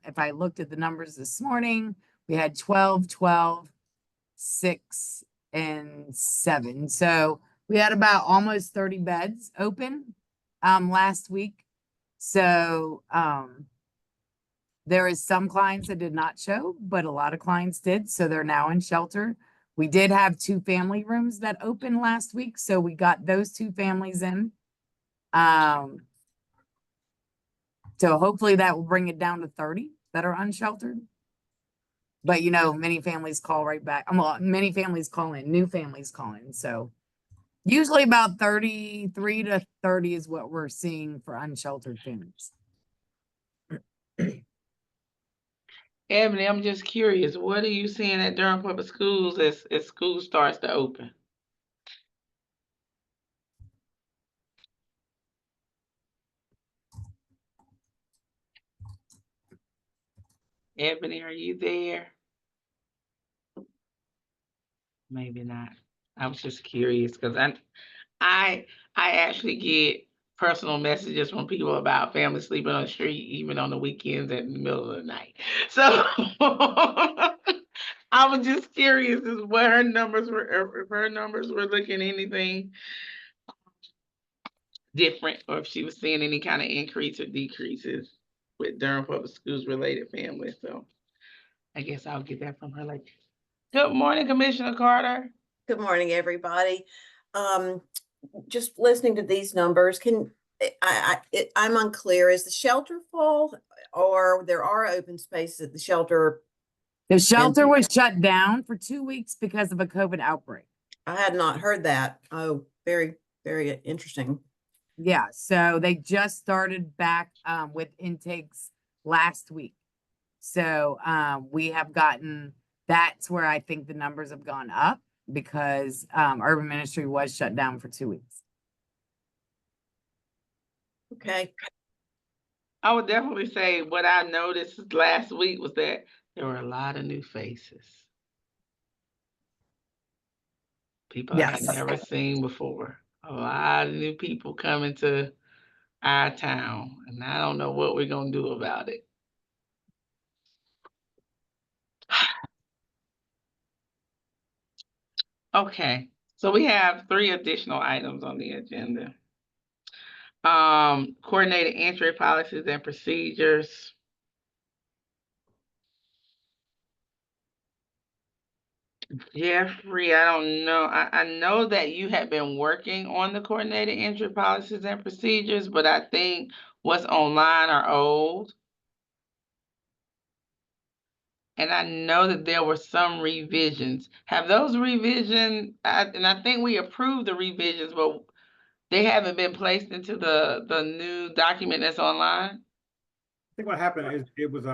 if I looked at the numbers this morning, we had 12, 12, 6, and 7. So we had about almost 30 beds open last week. So there is some clients that did not show, but a lot of clients did. So they're now in shelter. We did have 2 family rooms that opened last week. So we got those 2 families in. So hopefully that will bring it down to 30 that are unsheltered. But you know, many families call right back. Well, many families call in, new families call in. So usually about 33 to 30 is what we're seeing for unsheltered families. Ebony, I'm just curious, what are you seeing at Durham Public Schools as school starts to open? Ebony, are you there? Maybe not. I was just curious because I actually get personal messages from people about families sleeping on the street, even on the weekends in the middle of the night. So I was just curious as what her numbers were, if her numbers were looking anything different, or if she was seeing any kind of increase or decreases with Durham Public Schools related families. So I guess I'll get that from her later. Good morning, Commissioner Carter. Good morning, everybody. Just listening to these numbers, I'm unclear, is the shelter full or there are open spaces at the shelter? The shelter was shut down for 2 weeks because of a COVID outbreak. I had not heard that. Oh, very, very interesting. Yeah, so they just started back with intakes last week. So we have gotten, that's where I think the numbers have gone up because Urban Ministry was shut down for 2 weeks. Okay. I would definitely say what I noticed last week was that there were a lot of new faces. People I had Yes. never seen before. A lot of new people coming to our town, and I don't know what we're gonna do about it. Okay, so we have 3 additional items on the agenda. Coordinated entry policies and procedures. Jeffrey, I don't know. I know that you have been working on the coordinated entry policies and procedures, but I think what's online are old. And I know that there were some revisions. Have those revisions, and I think we approved the revisions, but they haven't been placed into the new document that's online? I think what happened is it was,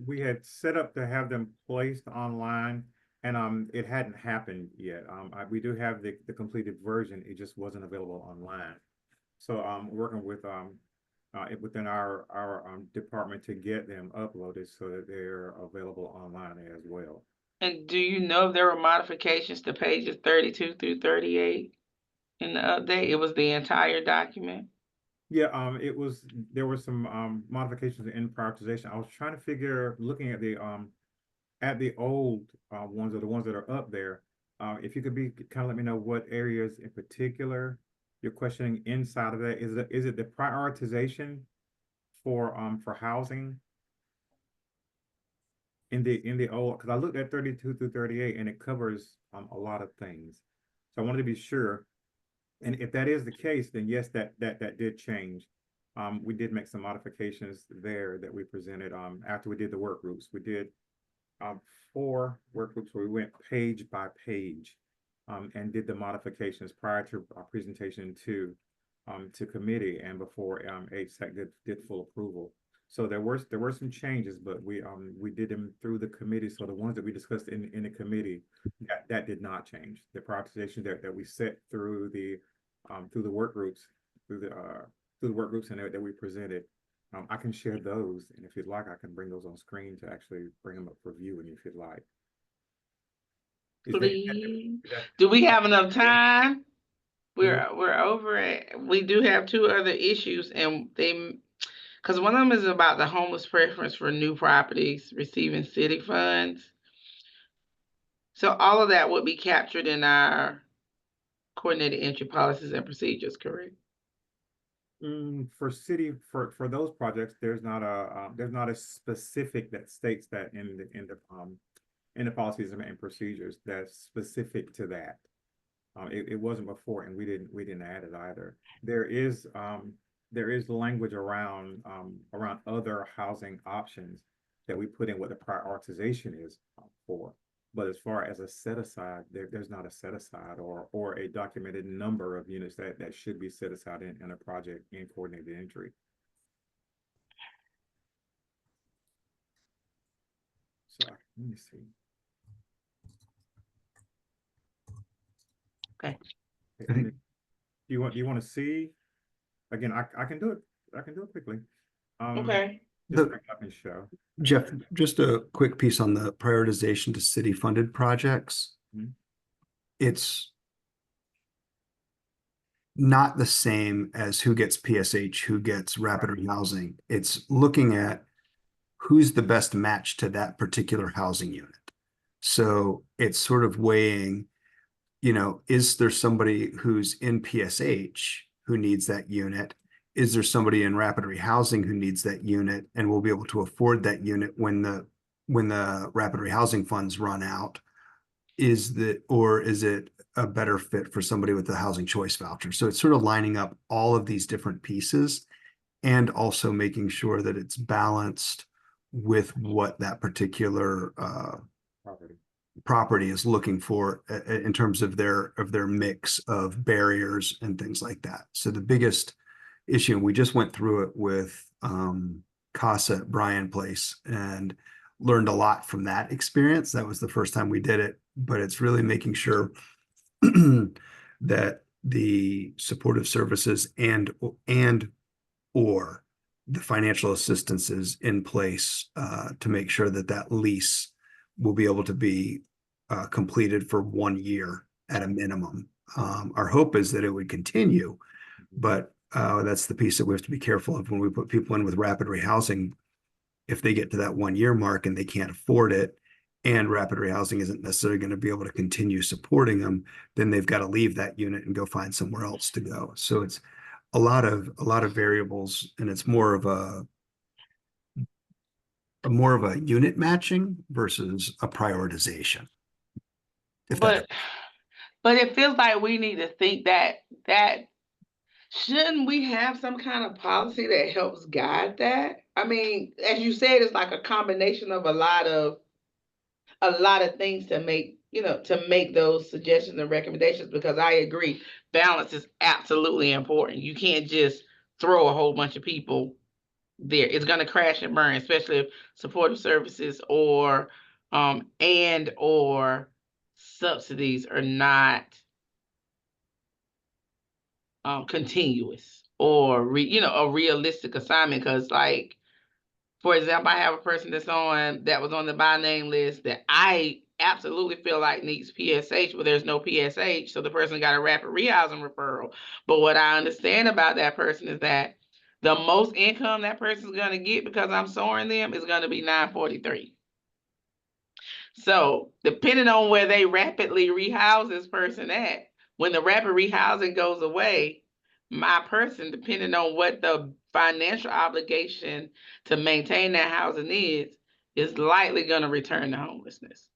we had set up to have them placed online and, it hadn't happened yet. We do have the completed version. It just wasn't available online. So, working with, within our department to get them uploaded so that they're available online as well. And do you know if there were modifications to pages 32 through 38 in the update? It was the entire document? Yeah, there were some modifications in prioritization. I was trying to figure, looking at the old ones or the ones that are up there. If you could kind of let me know what areas in particular you're questioning inside of that. Is it the prioritization for housing in the old? Because I looked at 32 through 38 and it covers a lot of things. So I wanted to be sure. And if that is the case, then yes, that did change. We did make some modifications there that we presented after we did the work groups. We did 4 work groups where we went page by page and did the modifications prior to our presentation to committee and before HSAC did full approval. So there were some changes, but we did them through the committee. So the ones that we discussed in the committee, that did not change. The prioritization that we set through the work groups, through the work groups and that we presented. I can share those, and if you'd like, I can bring those on screen to actually bring them up for viewing if you'd like. Please. Do we have enough time? We're over it. We do have 2 other issues, and because one of them is about the homeless preference for new properties receiving city funds. So all of that would be captured in our coordinated entry policies and procedures, correct? For those projects, there's not a specific that states that in the policies and procedures that's specific to that. It wasn't before, and we didn't add it either. There is language around other housing options that we put in what the prioritization is for. But as far as a set aside, there's not a set aside or a documented number of units that should be set aside in a project in coordinated entry. So let me see. Okay. Do you want to see? Again, I can do it. I can do it quickly. Okay. Just bring it up and show. Jeff, just a quick piece on the prioritization to city funded projects. Mhm. It's not the same as who gets PSH, who gets rapid rehousing. It's looking at who's the best match to that particular housing unit. So it's sort of weighing, is there somebody who's in PSH who needs that unit? Is there somebody in rapid rehousing who needs that unit and will be able to afford that unit when the rapid rehousing funds run out? Or is it a better fit for somebody with the housing choice voucher? So it's sort of lining up all of these different pieces and also making sure that it's balanced with what that particular property is looking for in terms of their mix of barriers and things like that. So the biggest issue, we just went through it with Casa at Bryan Place and learned a lot from that experience. That was the first time we did it, but it's really making sure that the supportive services and or the financial assistance is in place to make sure that that lease will be able to be completed for 1 year at a minimum. Our hope is that it would continue, but that's the piece that we have to be careful of when we put people in with rapid rehousing. If they get to that 1 year mark and they can't afford it, and rapid rehousing isn't necessarily going to be able to continue supporting them, then they've got to leave that unit and go find somewhere else to go. So it's a lot of variables, and it's more of a unit matching versus a prioritization. But it feels like we need to think that shouldn't we have some kind of policy that helps guide that? I mean, as you said, it's like a combination of a lot of things to make those suggestions and recommendations, because I agree, balance is absolutely important. You can't just throw a whole bunch of people there. It's going to crash and burn, especially if supportive services or subsidies are not continuous or a realistic assignment. Because, like, for example, I have a person that was on the by name list that I absolutely feel like needs PSH, but there's no PSH, so the person got a rapid rehousing referral. But what I understand about that person is that the most income that person's gonna get because I'm soaring them is gonna be 943. So depending on where they rapidly rehouse this person at, when the rapid rehousing goes away, my person, depending on what the financial obligation to maintain that housing is likely gonna return to homelessness.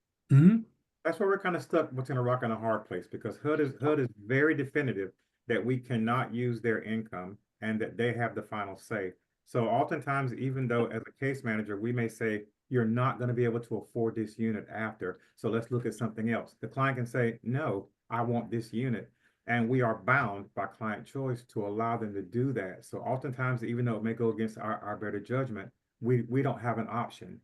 That's where we're kind of stuck between a rock and a hard place, because HUD is very definitive that we cannot use their income and that they have the final say. So oftentimes, even though as a case manager, we may say, you're not going to be able to afford this unit after, so let's look at something else. The client can say, no, I want this unit. And we are bound by client choice to allow them to do that. So oftentimes, even though it may go against our better judgment, we don't have an option.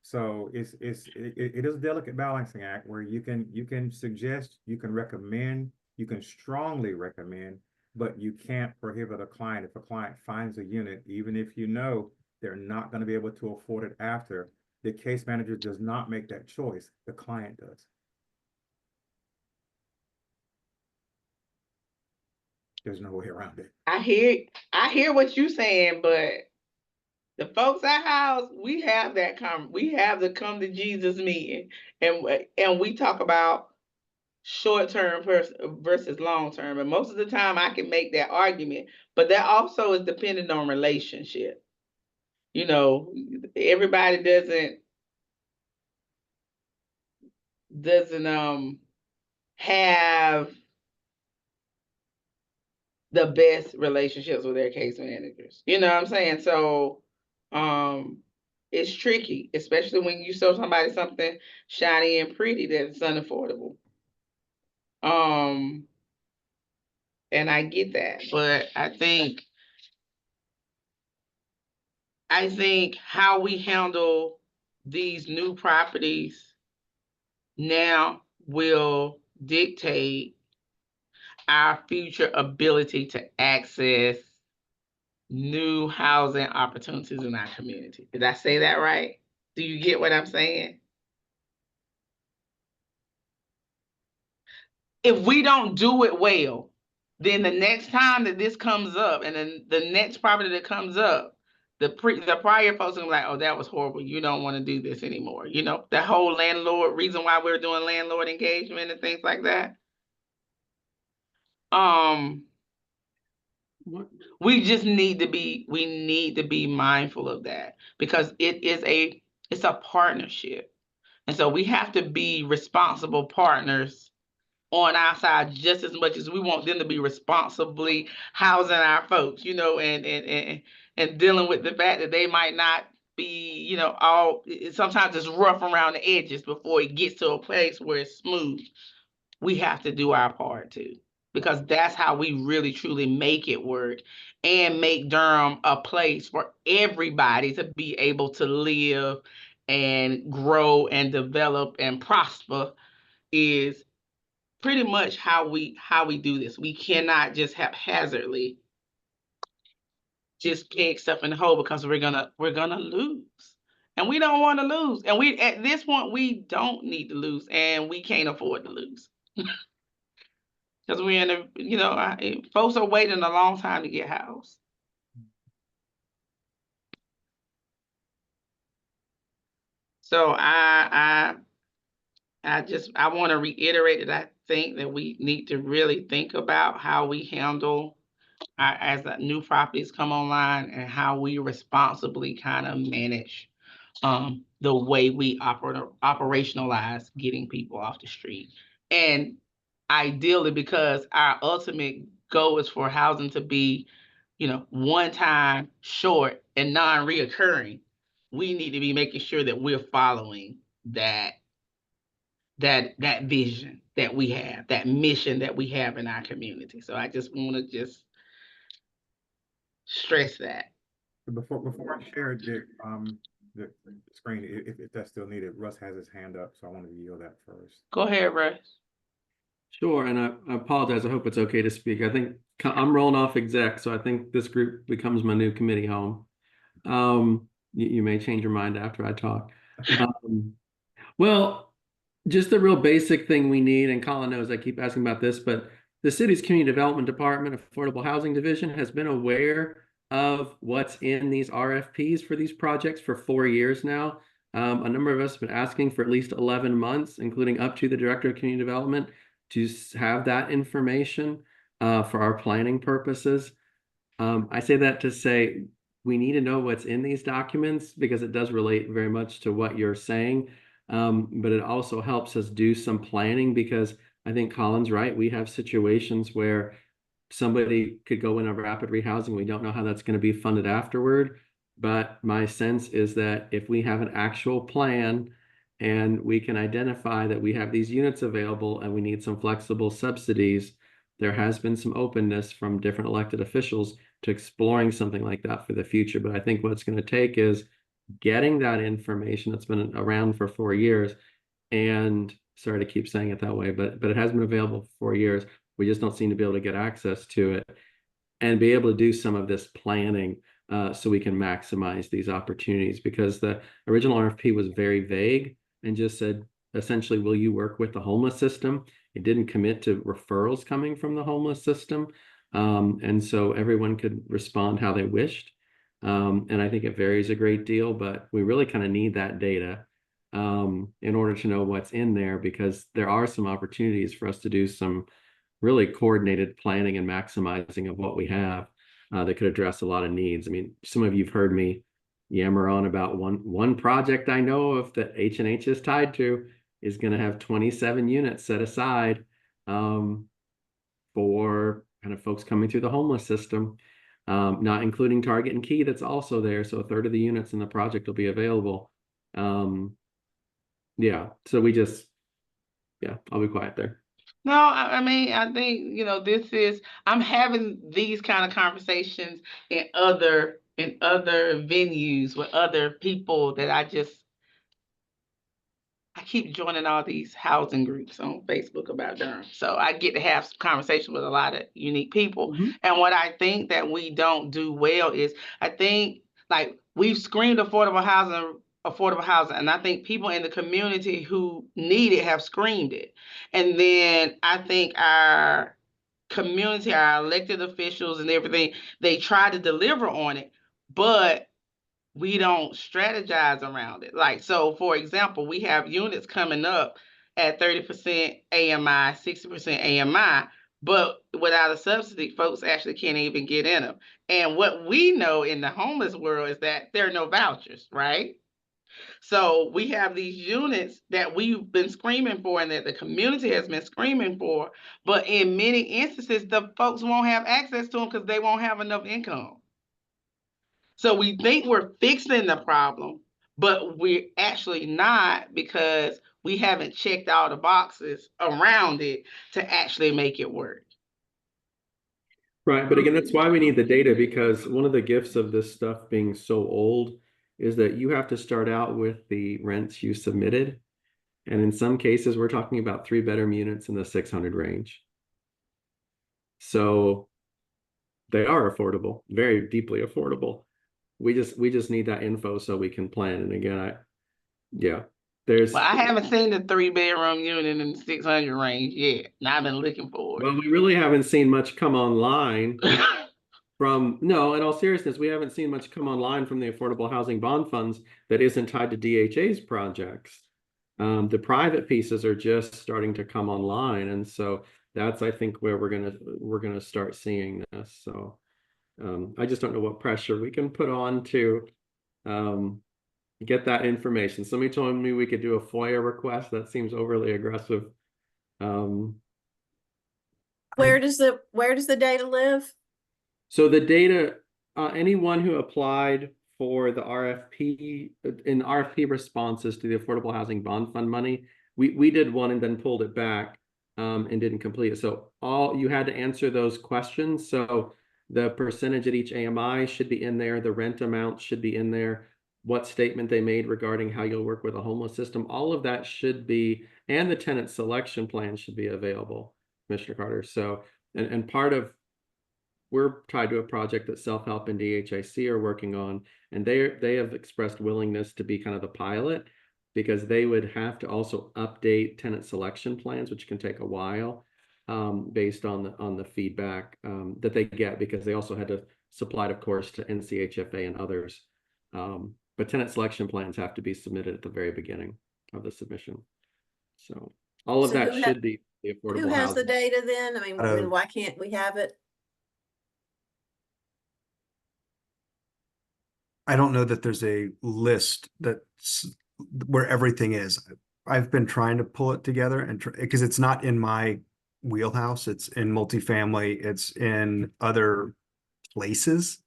So it is a delicate balancing act where you can suggest, you can recommend, you can strongly recommend, but you can't prohibit a client. If a client finds a unit, even if you know they're not going to be able to afford it after, the case manager does not make that choice. The client does. There's no way around it. I hear what you're saying, but the folks at house, we have the come to Jesus meeting, and we talk about short-term versus long-term. And most of the time I can make that argument, but that also is dependent on relationship. You know, everybody doesn't have the best relationships with their case managers. You know what I'm saying? So it's tricky, especially when you show somebody something shiny and pretty that's unaffordable. And I get that, but I think how we handle these new properties now will dictate our future ability to access new housing opportunities in our community. Did I say that right? Do you get what I'm saying? If we don't do it well, then the next time that this comes up, and then the next property that comes up, the prior folks are gonna be like, oh, that was horrible. You don't want to do this anymore. You know, the whole landlord reason why we're doing landlord engagement and things like that. We just need to be mindful of that, because it's a partnership. And so we have to be responsible partners on our side just as much as we want them to be responsibly housing our folks, you know, and dealing with the fact that they might not be, you know, sometimes it's rough around the edges before it gets to a place where it's smooth. We have to do our part too, because that's how we really truly make it work and make Durham a place for everybody to be able to live and grow and develop and prosper. Is pretty much how we do this. We cannot just haphazardly just peg stuff in the hole, because we're gonna lose. And we don't want to lose. And we at this point we don't need to lose, and we can't afford to lose. Because we're in a, you know, folks are waiting a long time to get housed. So I want to reiterate that I think that we need to really think about how we handle as the new properties come online, and how we responsibly kind of manage the way we operationalize getting people off the street. And ideally, because our ultimate goal is for housing to be, you know, one time, short, and non-reoccurring, we need to be making sure that we're following that vision that we have, that mission that we have in our community. So I just want to stress that. Before I share the screen, if that's still needed, Russ has his hand up, so I want to yield that first. Go ahead, Russ. Sure, and I apologize. I hope it's okay to speak. I think I'm rolling off exec, so I think this group becomes my new committee home. You may change your mind after I talk. Well, Just the real basic thing we need, and Colin knows I keep asking about this, but the city's community development department, affordable housing division, has been aware of what's in these RFPs for these projects for 4 years now. A number of us have been asking for at least 11 months, including up to the director of community development, to have that information for our planning purposes. I say that to say we need to know what's in these documents because it does relate very much to what you're saying. But it also helps us do some planning because I think Colin's right. We have situations where somebody could go in a rapid rehousing. We don't know how that's going to be funded afterward. But my sense is that if we have an actual plan and we can identify that we have these units available and we need some flexible subsidies, there has been some openness from different elected officials to exploring something like that for the future. But I think what it's going to take is getting that information that's been around for 4 years. And sorry to keep saying it that way, but it has been available for 4 years. We just don't seem to be able to get access to it and be able to do some of this planning so we can maximize these opportunities, because the original RFP was very vague and just said, essentially, will you work with the homeless system? It didn't commit to referrals coming from the homeless system. And so everyone could respond how they wished. And I think it varies a great deal, but we really kind of need that data in order to know what's in there, because there are some opportunities for us to do some really coordinated planning and maximizing of what we have that could address a lot of needs. I mean, some of you've heard me yammer on about one project I know of that H&H is tied to is going to have 27 units set aside for kind of folks coming through the homeless system, not including Target and Key that's also there. So a third of the units in the project will be available. Yeah, so I'll be quiet there. No, I mean, I think, I'm having these kind of conversations in other venues with other people that I keep joining all these housing groups on Facebook about Durham. So I get to have some conversation with a lot of unique people. And what I think that we don't do well is, I think, like, we've screamed affordable housing, and I think people in the community who need it have screamed it. And then I think our community, our elected officials and everything, they try to deliver on it, but we don't strategize around it. Like, so for example, we have units coming up at 30% AMI, 60% AMI, but without a subsidy, folks actually can't even get in them. And what we know in the homeless world is that there are no vouchers, right? So we have these units that we've been screaming for and that the community has been screaming for, but in many instances, the folks won't have access to them because they won't have enough income. So we think we're fixing the problem, but we're actually not, because we haven't checked all the boxes around it to actually make it work. Right, but again, that's why we need the data, because one of the gifts of this stuff being so old is that you have to start out with the rents you submitted. And in some cases, we're talking about 3-bedroom units in the 600 range. So they are affordable, very deeply affordable. We just need that info so we can plan. And again, there's. Well, I haven't seen the 3-bedroom unit in the 600 range yet, and I've been looking for it. Well, we really haven't seen much come online no, in all seriousness, we haven't seen much come online from the affordable housing bond funds that isn't tied to DHA's projects. The private pieces are just starting to come online, and so that's, I think, where we're gonna start seeing this. So I just don't know what pressure we can put on to get that information. Somebody told me we could do a FOIA request. That seems overly aggressive. Where does the data live? So the data, anyone who applied for the RFP, in RFP responses to the Affordable Housing Bond Fund money, we did one and then pulled it back and didn't complete it. So you had to answer those questions. So the percentage at each AMI should be in there. The rent amount should be in there. What statement they made regarding how you'll work with a homeless system. All of that should be, and the tenant selection plan should be available, Commissioner Carter. So, and part of, we're tied to a project that Self-Help and DHIC are working on, and they have expressed willingness to be kind of the pilot because they would have to also update tenant selection plans, which can take a while, based on the feedback that they get, because they also had to supply it, of course, to NCHFA and others. But tenant selection plans have to be submitted at the very beginning of the submission. So all of So that who should be the Who affordable has the housing. data then? I mean, Uh, why can't we have it? I don't know that there's a list that's where everything is. I've been trying to pull it together and because it's not in my wheelhouse. It's in multifamily. It's in other places.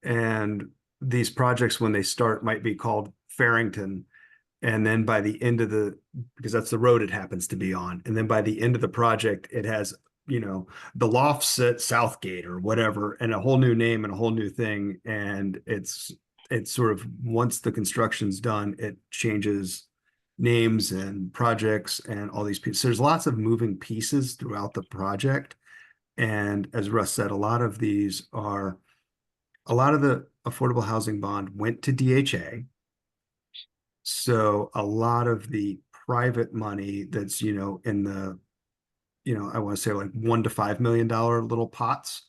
And these projects, when they start, might be called Farrington. And then by the end of because that's the road it happens to be on. And then by the end of the project, it has, the lofts at Southgate or whatever, and a whole new name and a whole new thing. And it's sort of, once the construction's done, it changes names and projects and all these pieces. There's lots of moving pieces throughout the project. And as Russ said, a lot of the affordable housing bond went to DHA. So a lot of the private money that's, in the, I want to say like $1 to $5 million little pots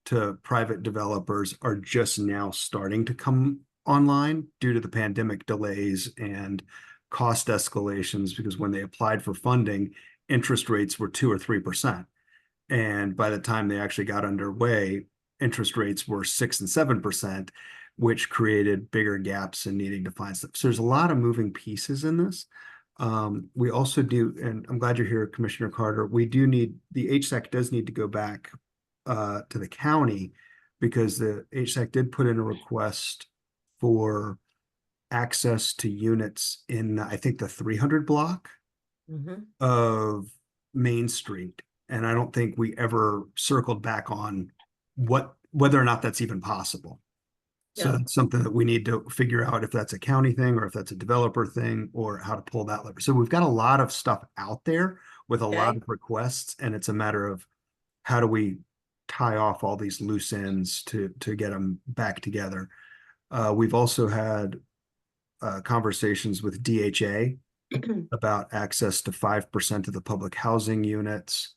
to private developers are just now starting to come online due to the pandemic delays and cost escalations, because when they applied for funding, interest rates were 2 or 3%. And by the time they actually got underway, interest rates were 6 and 7%, which created bigger gaps in needing to find stuff. So there's a lot of moving pieces in this. We also do, and I'm glad you're here, Commissioner Carter, the HSAC does need to go back to the county, because the HSAC did put in a request for access to units in, I think, the 300 block of Main Street. And I don't think we ever circled back on whether or not that's even possible. So Yeah. that's something that we need to figure out, if that's a county thing or if that's a developer thing, or how to pull that lever. So we've got a lot of stuff out there with a lot Okay. of requests, and it's a matter of how do we tie off all these loose ends to get them back together. We've also had conversations with DHA about access to 5% of the public housing units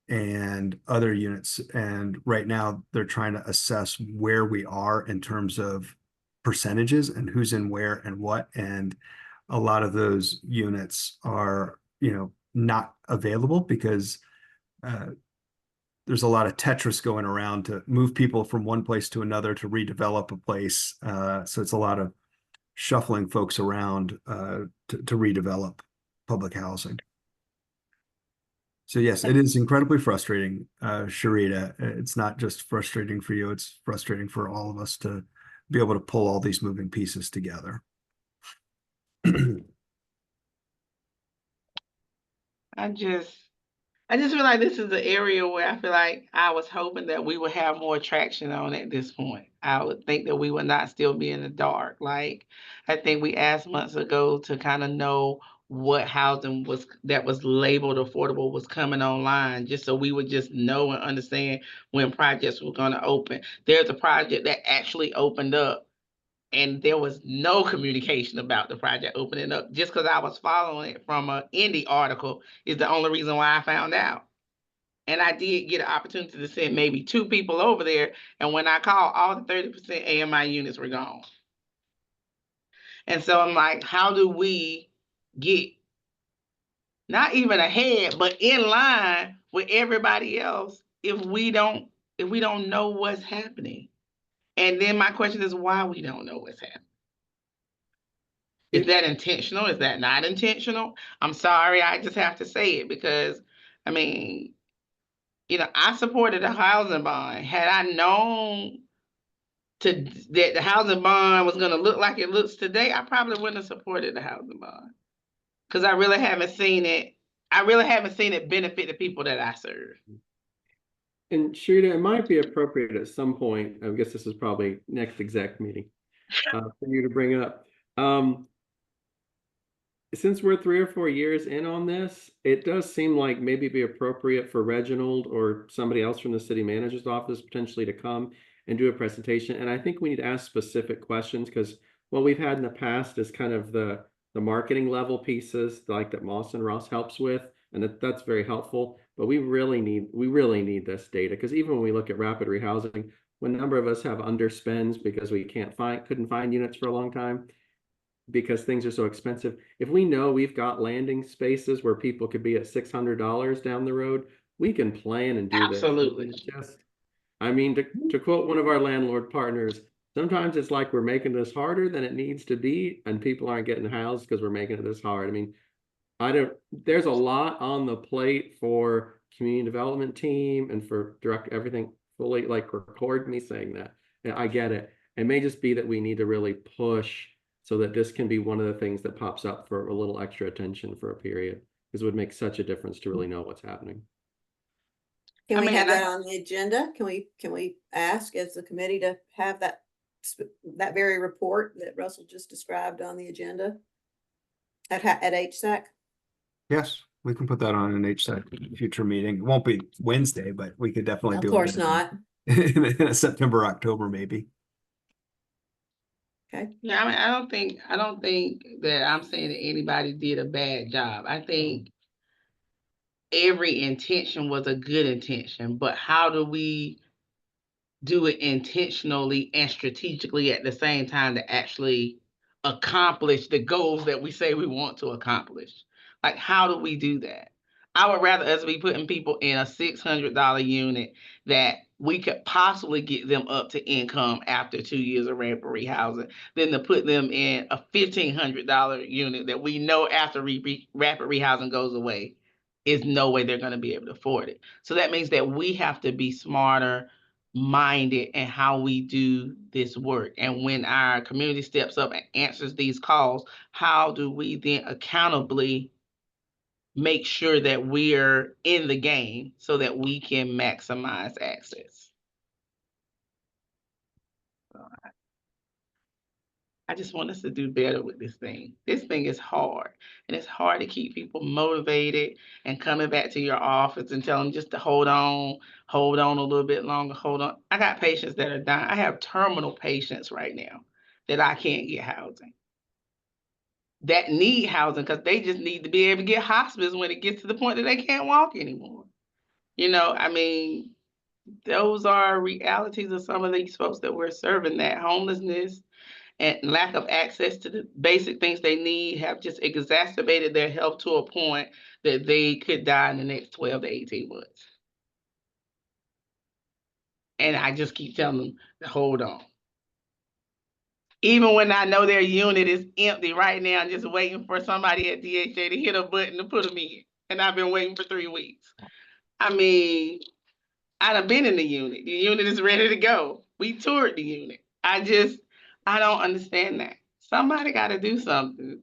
and other units. And right now they're trying to assess where we are in terms of percentages and who's in where and what. And a lot of those units are, not available because there's a lot of Tetris going around to move people from one place to another to redevelop a place. So it's a lot of shuffling folks around to redevelop public housing. So yes, it is incredibly frustrating, Sharita. It's not just frustrating for you, it's frustrating for all of us to be able to pull all these moving pieces together. I just feel like this is an area where I feel like I was hoping that we would have more traction on at this point. I would think that we would not still be in the dark. Like, I think we asked months ago to kind of know what housing that was labeled affordable was coming online, just so we would just know and understand when projects were going to open. There's a project that actually opened up, and there was no communication about the project opening up. Just because I was following it from an indie article is the only reason why I found out. And I did get an opportunity to send maybe 2 people over there. And when I called, all the 30% AMI units were gone. And so I'm like, how do we get not even ahead, but in line with everybody else if we don't know what's happening? And then my question is why we don't know what's happening. Is that intentional? Is that not intentional? I'm sorry, I just have to say it because, I mean, I supported a housing bond. Had I known that the housing bond was going to look like it looks today, I probably wouldn't have supported the housing bond, because I really haven't seen it. I really haven't seen it benefit the people that I serve. And Sharita, it might be appropriate at some point, I guess this is probably next exec meeting, for you to bring up. Since we're 3 or 4 years in on this, it does seem like maybe be appropriate for Reginald or somebody else from the city manager's office potentially to come and do a presentation. And I think we need to ask specific questions, because what we've had in the past is kind of the the marketing level pieces like that Moss and Ross helps with, and that's very helpful. But we really need this data, because even when we look at rapid rehousing, when a number of us have underspends because we couldn't find units for a long time because things are so expensive. If we know we've got landing spaces where people could be at $600 down the road, we can plan and do this. Absolutely. I mean, to quote one of our landlord partners, sometimes it's like we're making this harder than it needs to be, and people aren't getting housed because we're making it this hard. I mean, there's a lot on the plate for community development team and for direct everything fully, like, record me saying that. And I get it. It may just be that we need to really push so that this can be one of the things that pops up for a little extra attention for a period, because it would make such a difference to really know what's happening. Can I we mean, have and I- that on the agenda? Can we ask as the committee to have that very report that Russell just described on the agenda at HSAC? Yes, we can put that on an HSAC future meeting. It won't be Wednesday, but we could definitely Of do it. course not. In September, October, maybe. Okay. Yeah, I mean, I don't think that I'm saying that anybody did a bad job. I think every intention was a good intention, but how do we do it intentionally and strategically at the same time to actually accomplish the goals that we say we want to accomplish? Like, how do we do that? I would rather us be putting people in a $600 unit that we could possibly get them up to income after 2 years of rapid rehousing than to put them in a $1,500 unit that we know after rapid rehousing goes away is no way they're going to be able to afford it. So that means that we have to be smarter minded in how we do this work. And when our community steps up and answers these calls, how do we then accountably make sure that we're in the game so that we can maximize access? I just want us to do better with this thing. This thing is hard, and it's hard to keep people motivated and coming back to your office and tell them just to hold on a little bit longer, hold on. I got patients that are dying. I have terminal patients right now that I can't get housing, that need housing because they just need to be able to get hospice when it gets to the point that they can't walk anymore. You know, I mean, those are realities of some of these folks that we're serving, that homelessness and lack of access to the basic things they need have just exacerbated their health to a point that they could die in the next 12 to 18 months. And I just keep telling them to hold on. Even when I know their unit is empty right now, I'm just waiting for somebody at DHA to hit a button to put them in. And I've been waiting for 3 weeks. I mean, I done been in the unit. The unit is ready to go. We toured the unit. I don't understand that. Somebody got to do something.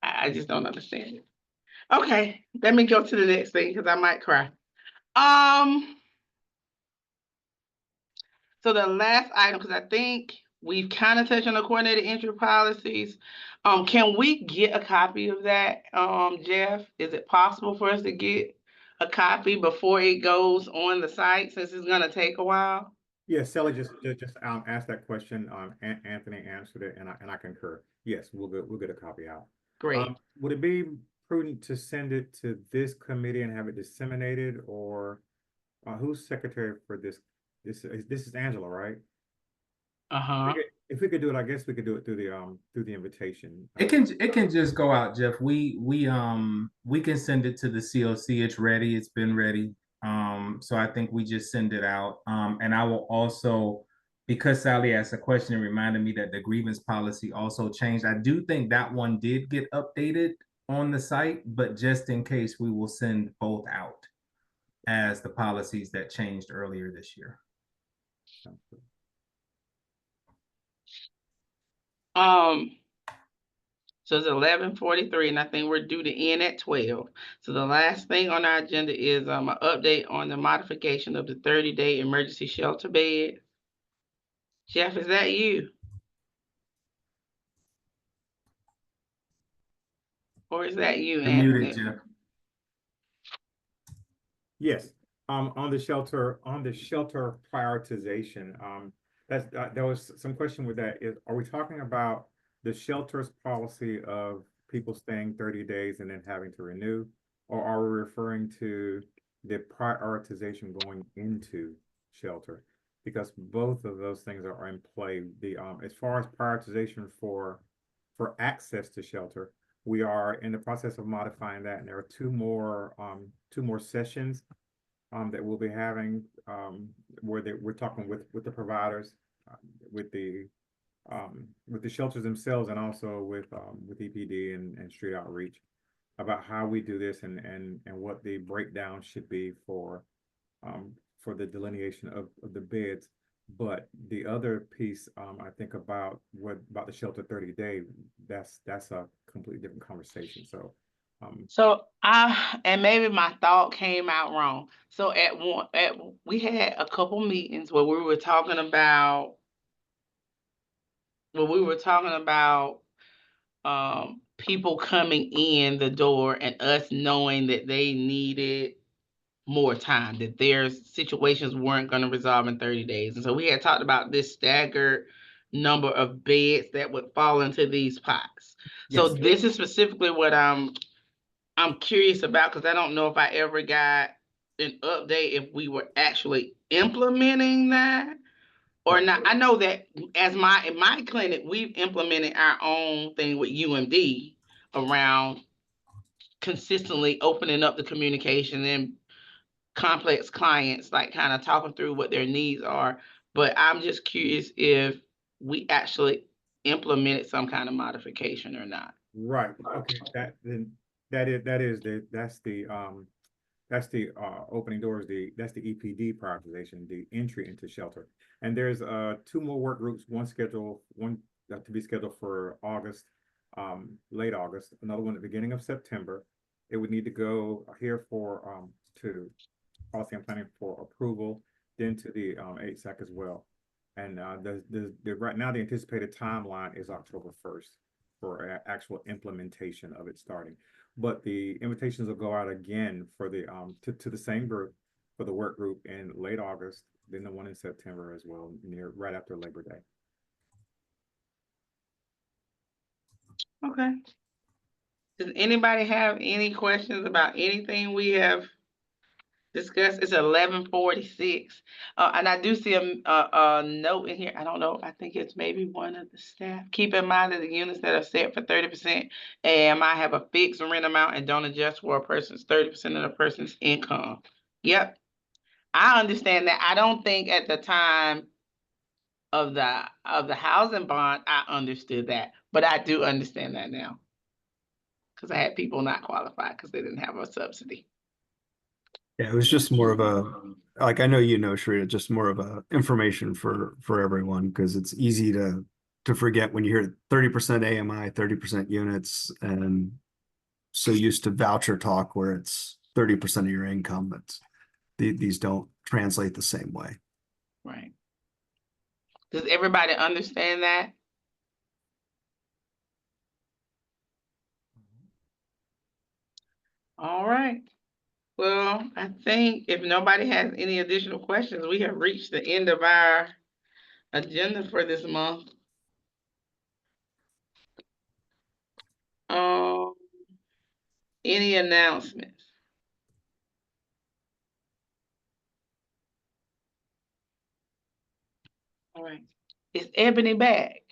I just don't understand it. Okay, let me go to the next thing because I might cry. So the last item, because I think we've kind of touched on the coordinated entry policies. Can we get a copy of that, Jeff? Is it possible for us to get a copy before it goes on the site, since it's gonna take a while? Yeah, Sally just asked that question. Anthony answered it, and I concur. Yes, we'll get a copy out. Great. Would it be prudent to send it to this committee and have it disseminated, or who's secretary for this? This is Angela, right? Uh-huh. If we could do it, I guess we could do it through the invitation. It can just go out, Jeff. We can send it to the COC. It's ready. It's been ready. So I think we just send it out. And I will also, because Sally asked a question and reminded me that the grievance policy also changed. I do think that one did get updated on the site, but just in case, we will send both out as the policies that changed earlier this year. So it's 11:43, and I think we're due to end at 12. So the last thing on our agenda is an update on the modification of the 30-day emergency shelter bed. Jeff, is that you? Or is that you, You're muted, Anthony? Jeff. Yes. On the shelter prioritization, there was some question with that. Are we talking about the shelter's policy of people staying 30 days and then having to renew? Or are we referring to the prioritization going into shelter? Because both of those things are in play. As far as prioritization for access to shelter, we are in the process of modifying that, and there are two more sessions that we'll be having where we're talking with the providers, with the shelters themselves, and also with EPD and street outreach about how we do this and what the breakdown should be for the delineation of the beds. But the other piece, I think about the shelter 30-day, that's a completely different conversation. So So and maybe my thought came out wrong. So we had a couple meetings where we were talking about people coming in the door and us knowing that they needed more time, that their situations weren't going to resolve in 30 days. And so we had talked about this staggered number of beds that would fall into these pots. So Yes. this is specifically what I'm curious about, because I don't know if I ever got an update if we were actually implementing that or not. I know that in my clinic, we've implemented our own thing with UMD around consistently opening up the communication and complex clients, like kind of talking through what their needs are. But I'm just curious if we actually implemented some kind of modification or not. right, okay, that's the opening doors, that's the EPD prioritization, the entry into shelter. And there's two more work groups, one to be scheduled for August, late August, another one at the beginning of September. It would need to go here to policy and planning for approval, then to the HSAC as well. And right now the anticipated timeline is October 1st for actual implementation of it starting. But the invitations will go out again for the to the same group for the work group in late August, then the one in September as well, right after Labor Day. Okay. Does anybody have any questions about anything we have discussed? It's 11:46. And I do see a note in here. I don't know. I think it's maybe one of the staff. Keep in mind that the units that are set for 30% AMI have a fixed rent amount and don't adjust for a person's 30% of the person's income. Yep. I understand that. I don't think at the time of the housing bond, I understood that, but I do understand that now. Because I had people not qualified because they didn't have a subsidy. Yeah, it was just more of a, like, I know, Sharita, just more of a information for everyone, because it's easy to forget when you hear 30% AMI, 30% units, and so used to voucher talk where it's 30% of your income, but these don't translate the same way. Right. Does everybody understand that? All right. Well, I think if nobody has any additional questions, we have reached the end of our agenda for this month. Any announcements? All right. Is Ebony back?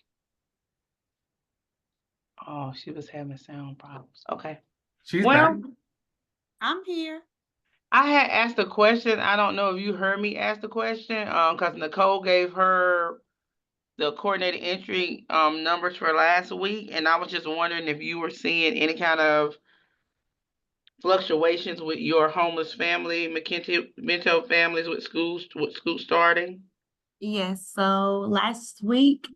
Oh, she was having sound problems. Okay. She's Well, back. I'm here. I had asked a question. I don't know if you heard me ask the question, because Nicole gave her the coordinated entry numbers for last week, and I was just wondering if you were seeing any kind of fluctuations with your homeless family, McKenty families with school starting. Yes, so last week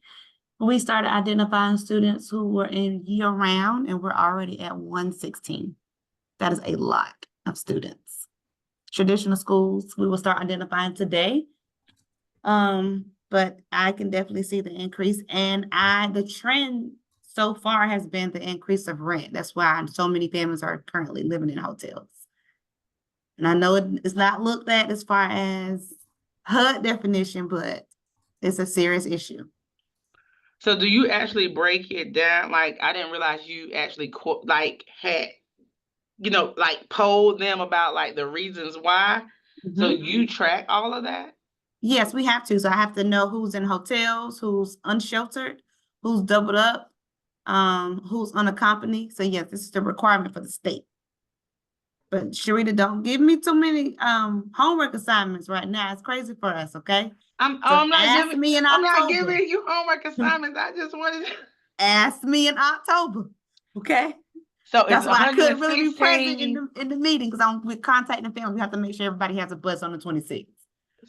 we started identifying students who were in year round, and we're already at 116. That is a lot of students. Traditional schools, we will start identifying today. But I can definitely see the increase, and the trend so far has been the increase of rent. That's why so many families are currently living in hotels. And I know it's not looked at as far as HUD definition, but it's a serious issue. So do you actually break it down? Like, I didn't realize you actually had, like polled them about like the reasons why. So Mhm. you track all of that? Yes, we have to. So I have to know who's in hotels, who's unsheltered, who's doubled up, who's unaccompanied. So yes, this is the requirement for the state. But Sharita, don't give me too many homework assignments right now. It's crazy for us, okay? So I'm not ask giving me in I'm not October. giving you homework assignments. I just wanted to. Ask me in October, okay? So it's That's why I couldn't really be present 116. in the meeting because we're contacting family. We have to make sure everybody has a bus on the 26th.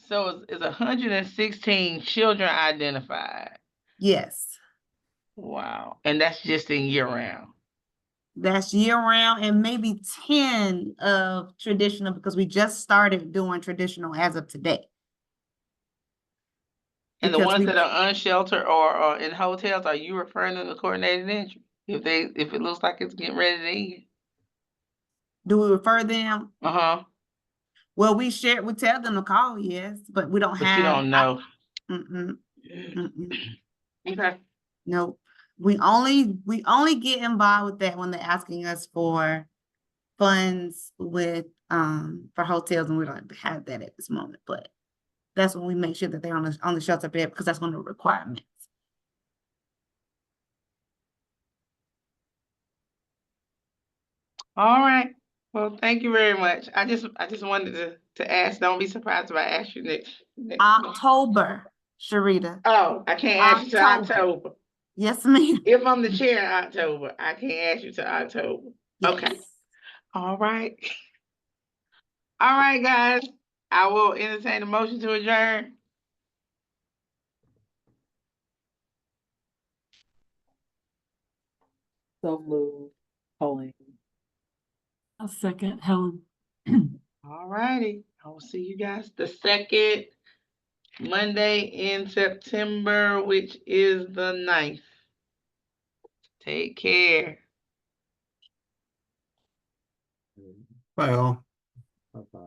So it's 116 children identified. Yes, Wow. And that's just in year round. that's year round and maybe 10 of traditional because we just started doing traditional as of today. And the Because ones we that are unsheltered or in hotels, are you referring them to coordinated entry? If it looks like it's getting ready to end? do we refer them? Uh-huh. Well, we tell them to call, yes, but we don't But have. you don't know. Mm-mm, mm-mm, Okay. nope. We only get involved with that when they're asking us for funds with for hotels, and we don't have that at this moment. But that's when we make sure that they're on the shelter bed because that's one of the requirements. All right. Well, thank you very much. I just wanted to ask. Don't be surprised if I ask you next month. October, Sharita. Oh, I can't ask you to October. October. Yes, ma'am. If I'm the chair in October, I can't ask you to October. Okay. Yes. All right. All right, guys. I will entertain a motion to adjourn. So moved. Colleen. A second, Helen. All righty. I will see you guys the second Monday in September, which is the 9th. Take care. Bye all. Bye-bye.